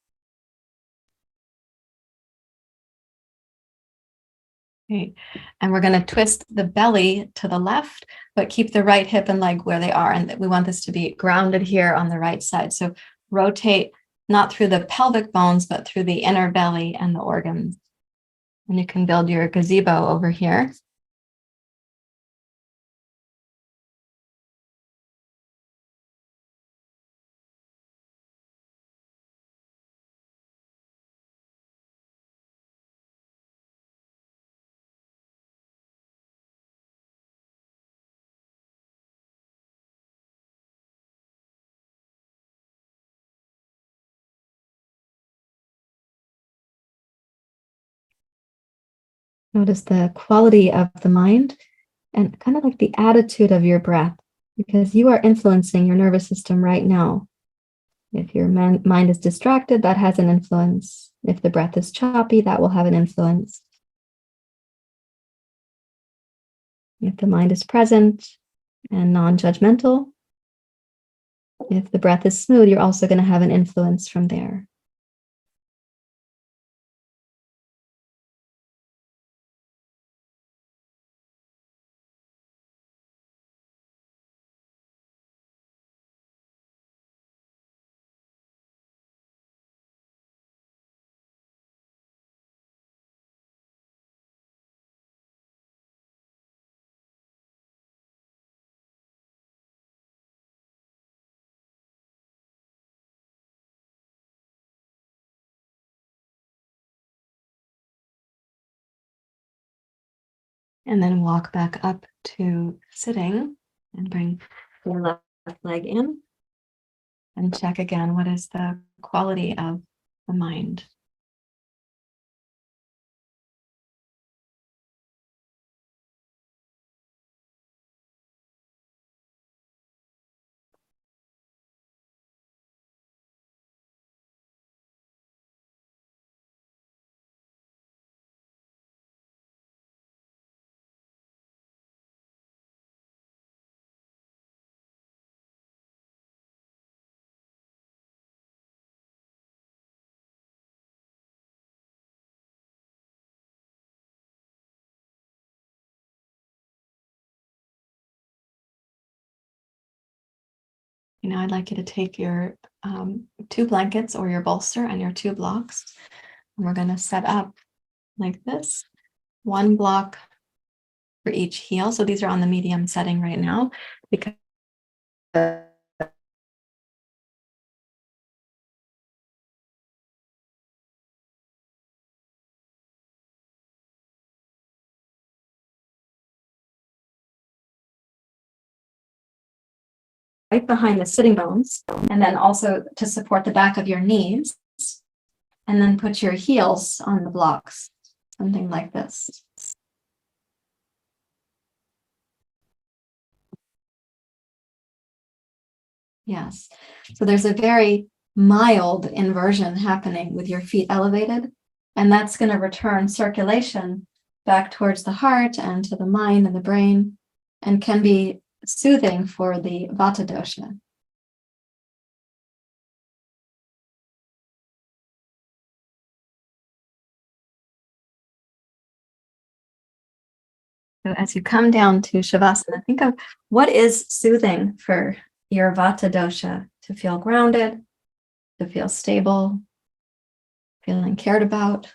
Speaker 1: Okay. And we're going to twist the belly to the left, but keep the right hip and leg where they are. And we want this to be grounded here on the right side. So rotate not through the pelvic bones, but through the inner belly and the organs. And you can build your gazebo over here. Notice the quality of the mind and kind of like the attitude of your breath, because you are influencing your nervous system right now. If your mind is distracted, that has an influence. If the breath is choppy, that will have an influence. If the mind is present and non-judgmental, if the breath is smooth, you're also going to have an influence from there. And then walk back up to sitting and bring your left leg in and check again, what is the quality of the mind? You know, I'd like you to take your 2 blankets or your bolster and your 2 blocks. And we're going to set up like this, 1 block for each heel. So these are on the medium setting right now, because right behind the sitting bones, and then also to support the back of your knees. And then put your heels on the blocks, something like this. Yes. So there's a very mild inversion happening with your feet elevated, and that's going to return circulation back towards the heart and to the mind and the brain, and can be soothing for the vata dosha. So as you come down to shavasana, think of what is soothing for your vata dosha: to feel grounded, to feel stable, feeling cared about.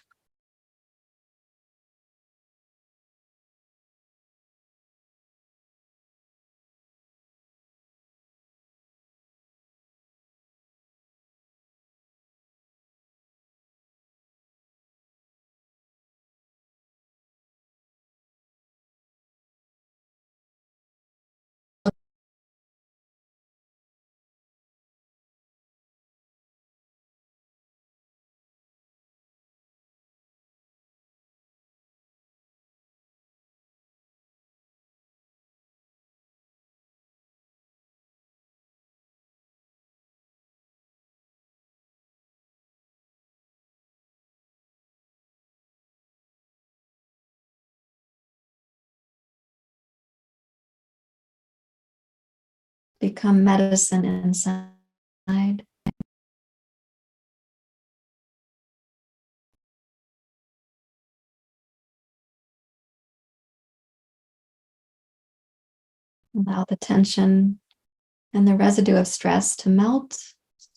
Speaker 1: become medicine inside. Allow the tension and the residue of stress to melt.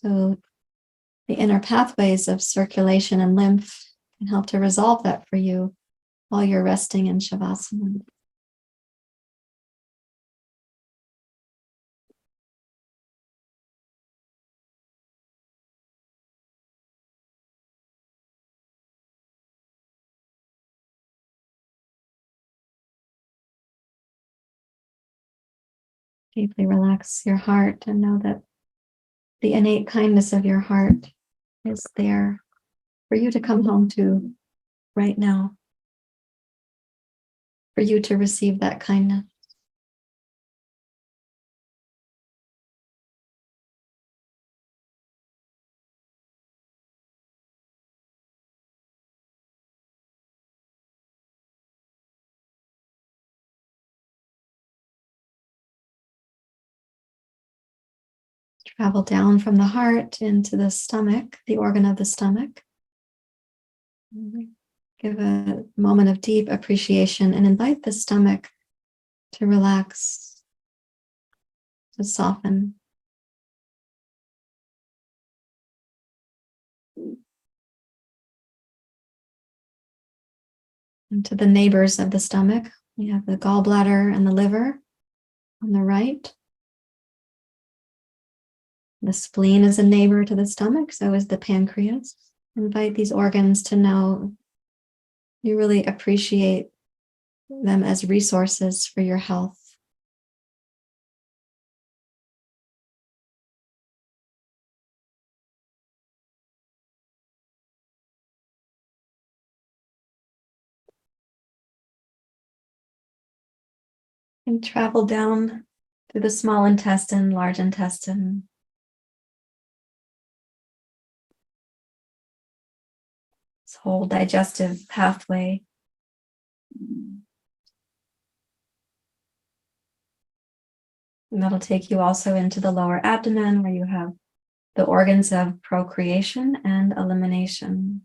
Speaker 1: So the inner pathways of circulation and lymph can help to resolve that for you while you're resting in Shavasana. Deeply relax your heart and know that the innate kindness of your heart is there for you to come home to right now, for you to receive that kindness. Travel down from the heart into the stomach, the organ of the stomach. Give a moment of deep appreciation and invite the stomach to relax, to soften. And to the neighbors of the stomach, we have the gallbladder and the liver on the right. The spleen is a neighbor to the stomach, so is the pancreas. Invite these organs to know you really appreciate them as resources for your health. And travel down through the small intestine, large intestine. This whole digestive pathway. And that'll take you also into the lower abdomen where you have the organs of procreation and elimination.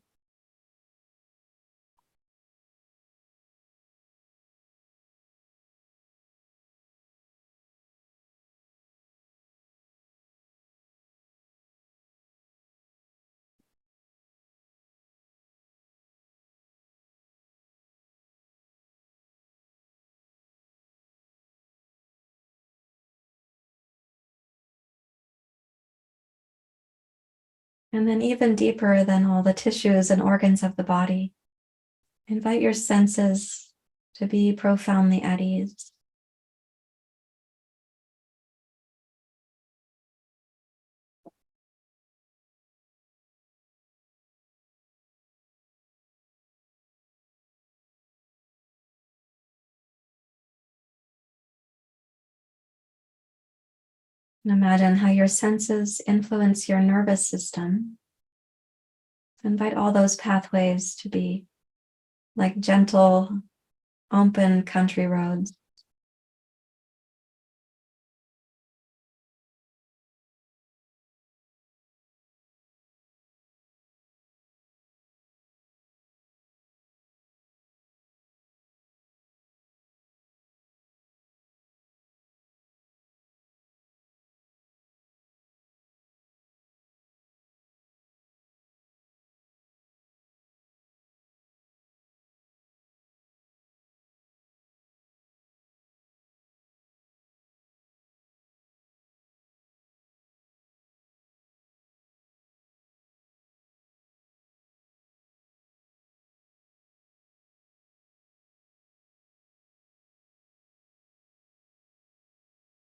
Speaker 1: And then even deeper than all the tissues and organs of the body, invite your senses to be profoundly at ease. And imagine how your senses influence your nervous system. Invite all those pathways to be like gentle, open country roads.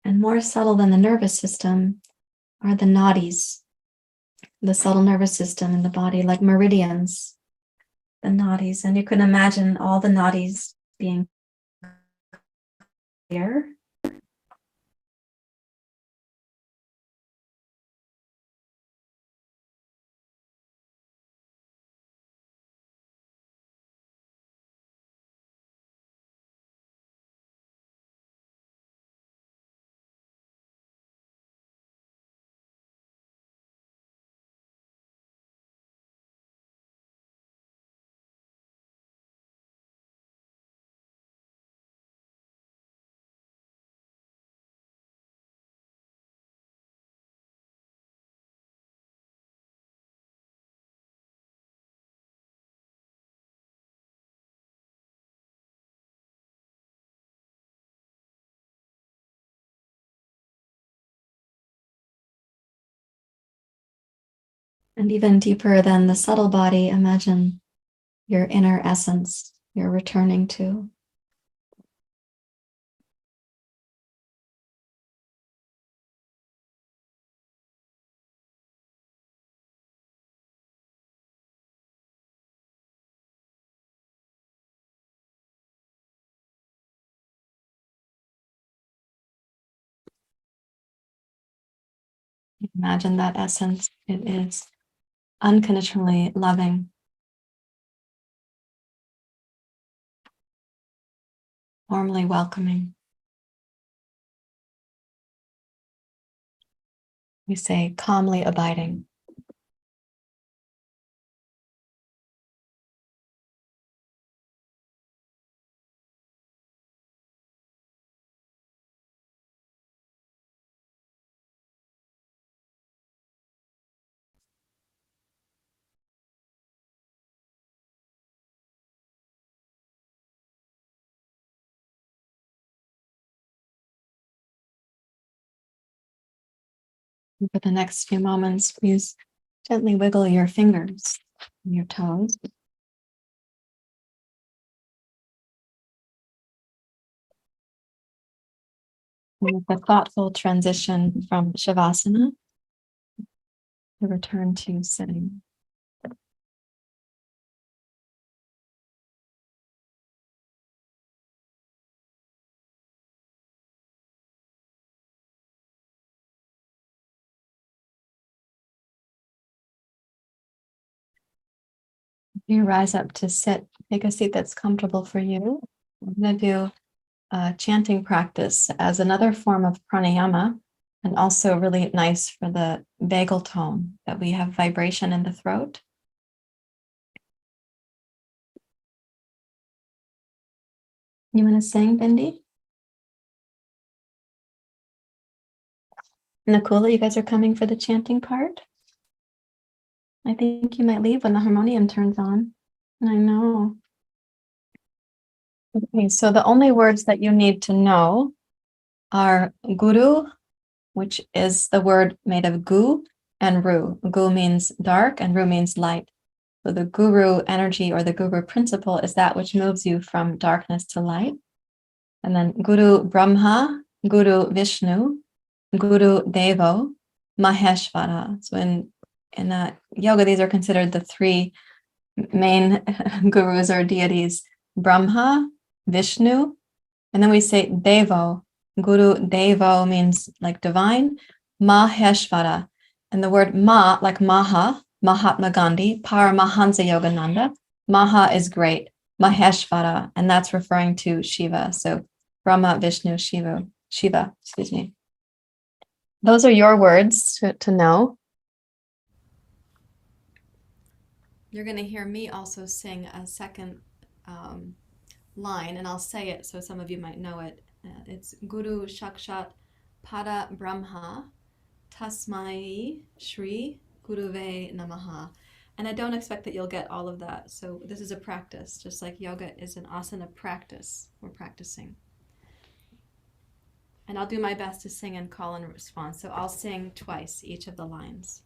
Speaker 1: And more subtle than the nervous system are the nadis, the subtle nervous system in the body, like meridians, the nadis. And you can imagine all the nadis being clear. And even deeper than the subtle body, imagine your inner essence you're returning to. Imagine that essence. It is unconditionally loving, warmly welcoming. We say calmly abiding. For the next few moments, please gently wiggle your fingers and your toes. With a thoughtful transition from Shavasana to return to sitting. You rise up to sit, take a seat that's comfortable for you. We're going to do a chanting practice as another form of pranayama, and also really nice for the vagal tone, that we have vibration in the throat. You want to sing, Bindi? Nakula, you guys are coming for the chanting part? I think you might leave when the harmonium turns on. I know. Okay, so the only words that you need to know are guru, which is the word made of gu and ru. Gu means dark and ru means light. So the guru energy or the guru principle is that which moves you from darkness to light. And then Guru Brahma, Guru Vishnu, Guru Devo, Maheshvara. So in yoga, these are considered the three main gurus or deities: Brahma, Vishnu, and then we say Devo. Guru Devo means like divine, Maheshvara. And the word Ma, like Maha, Mahatma Gandhi, Paramahansa Yogananda, Maha is great, Maheshvara, and that's referring to Shiva. So Brahma, Vishnu, Shiva, excuse me. Those are your words to know. You're going to hear me also sing a second line, and I'll say it so some of you might know it. It's Guru Shakshat Pada Brahma Tasmai Shri Guruve Namaha. And I don't expect that you'll get all of that. So this is a practice, just like yoga is an asana practice. We're practicing. And I'll do my best to sing and call and response. So I'll sing twice each of the lines.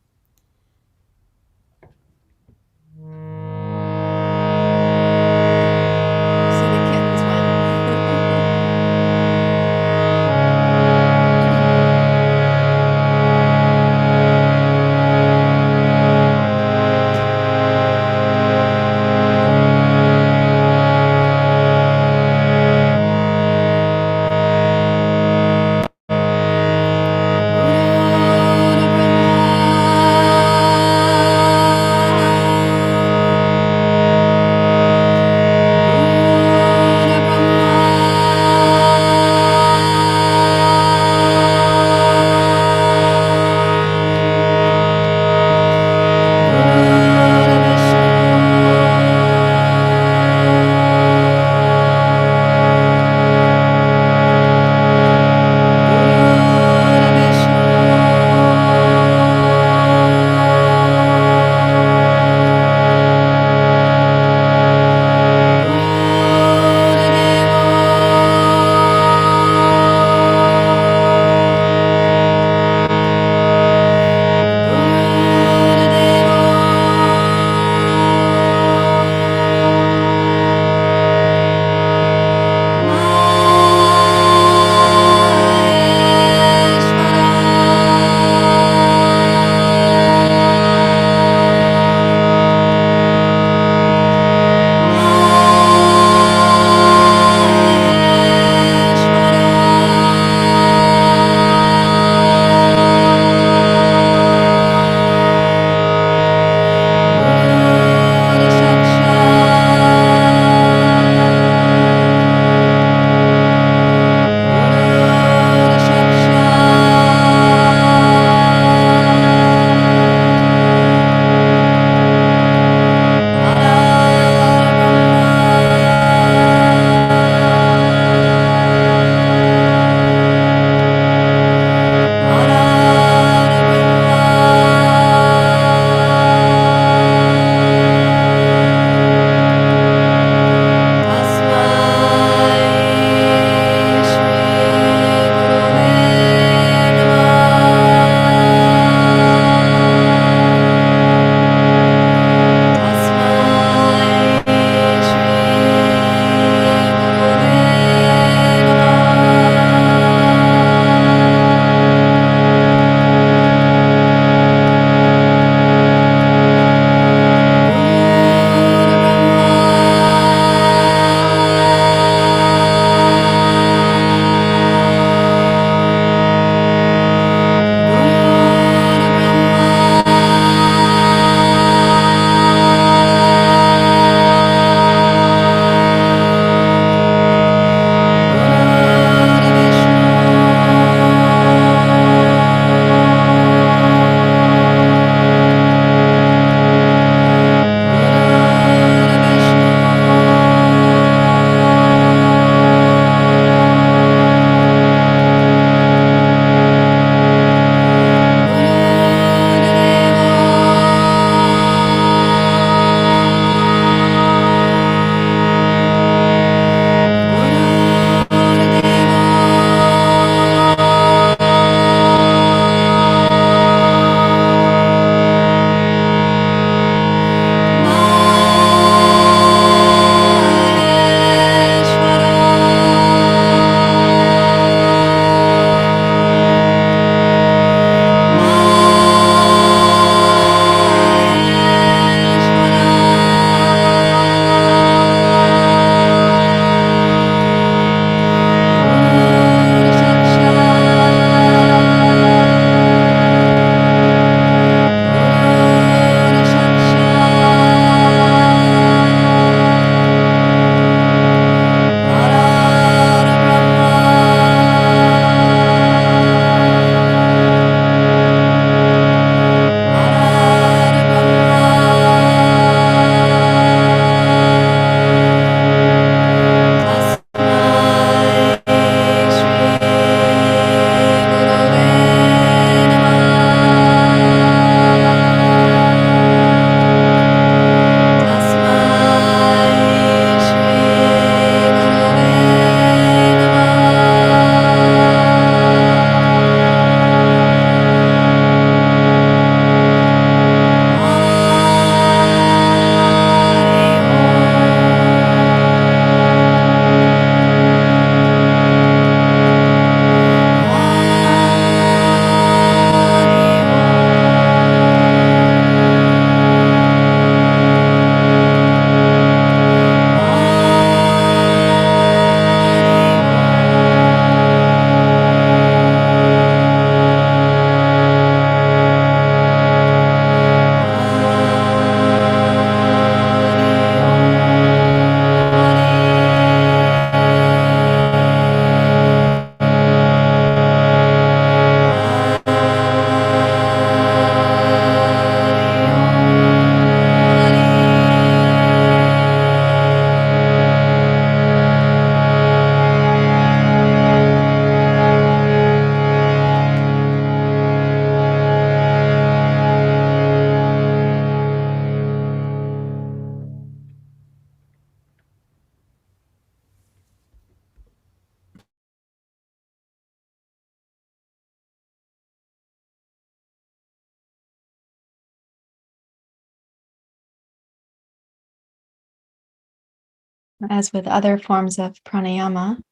Speaker 1: As with other forms of pranayama,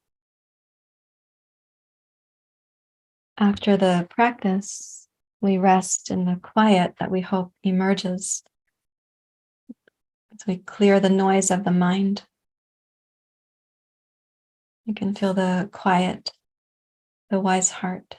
Speaker 1: after the practice, we rest in the quiet that we hope emerges as we clear the noise of the mind. You can feel the quiet, the wise heart.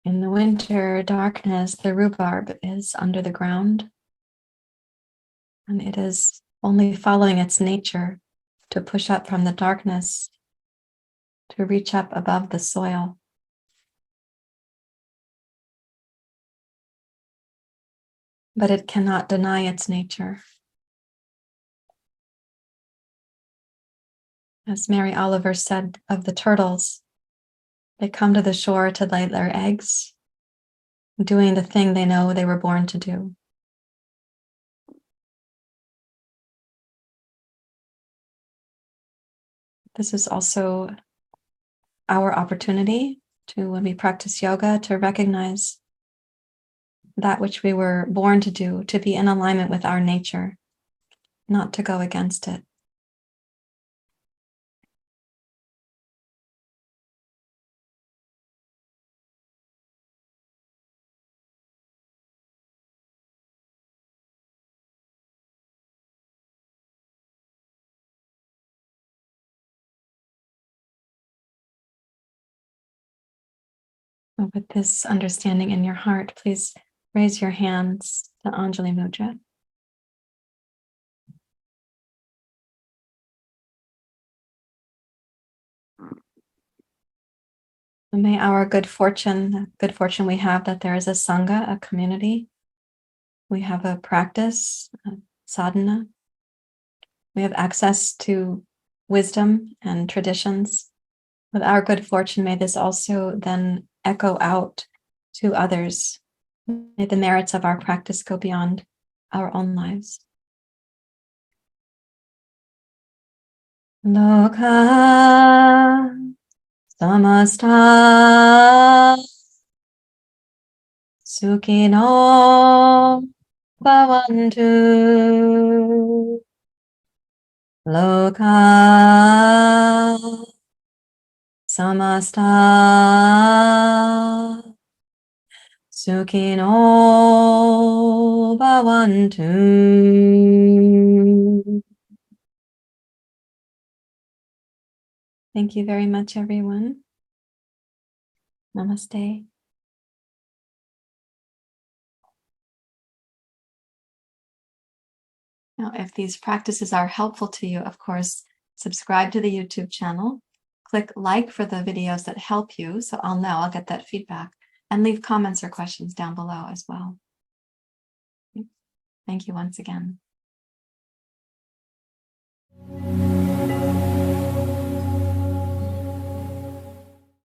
Speaker 1: In the winter darkness, the rhubarb is under the ground, and it is only following its nature to push up from the darkness, to reach up above the soil. But it cannot deny its nature. As Mary Oliver said of the turtles, they come to the shore to lay their eggs, doing the thing they know they were born to do. This is also our opportunity to, when we practice yoga, to recognize that which we were born to do, to be in alignment with our nature, not to go against it. And with this understanding in your heart, please raise your hands to Anjali Mudra. And may our the good fortune we have that there is a sangha, a community. We have a practice, a sadhana. We have access to wisdom and traditions. With our good fortune, may this also then echo out to others. May the merits of our practice go beyond our own lives. Loka samasta sukhino bhavantu. Loka samasta sukhino bhavantu. Thank you very much, everyone. Namaste. Now, if these practices are helpful to you, of course, subscribe to the YouTube channel, click like for the videos that help you, so I'll get that feedback, and leave comments or questions down below as well. Thank you once again.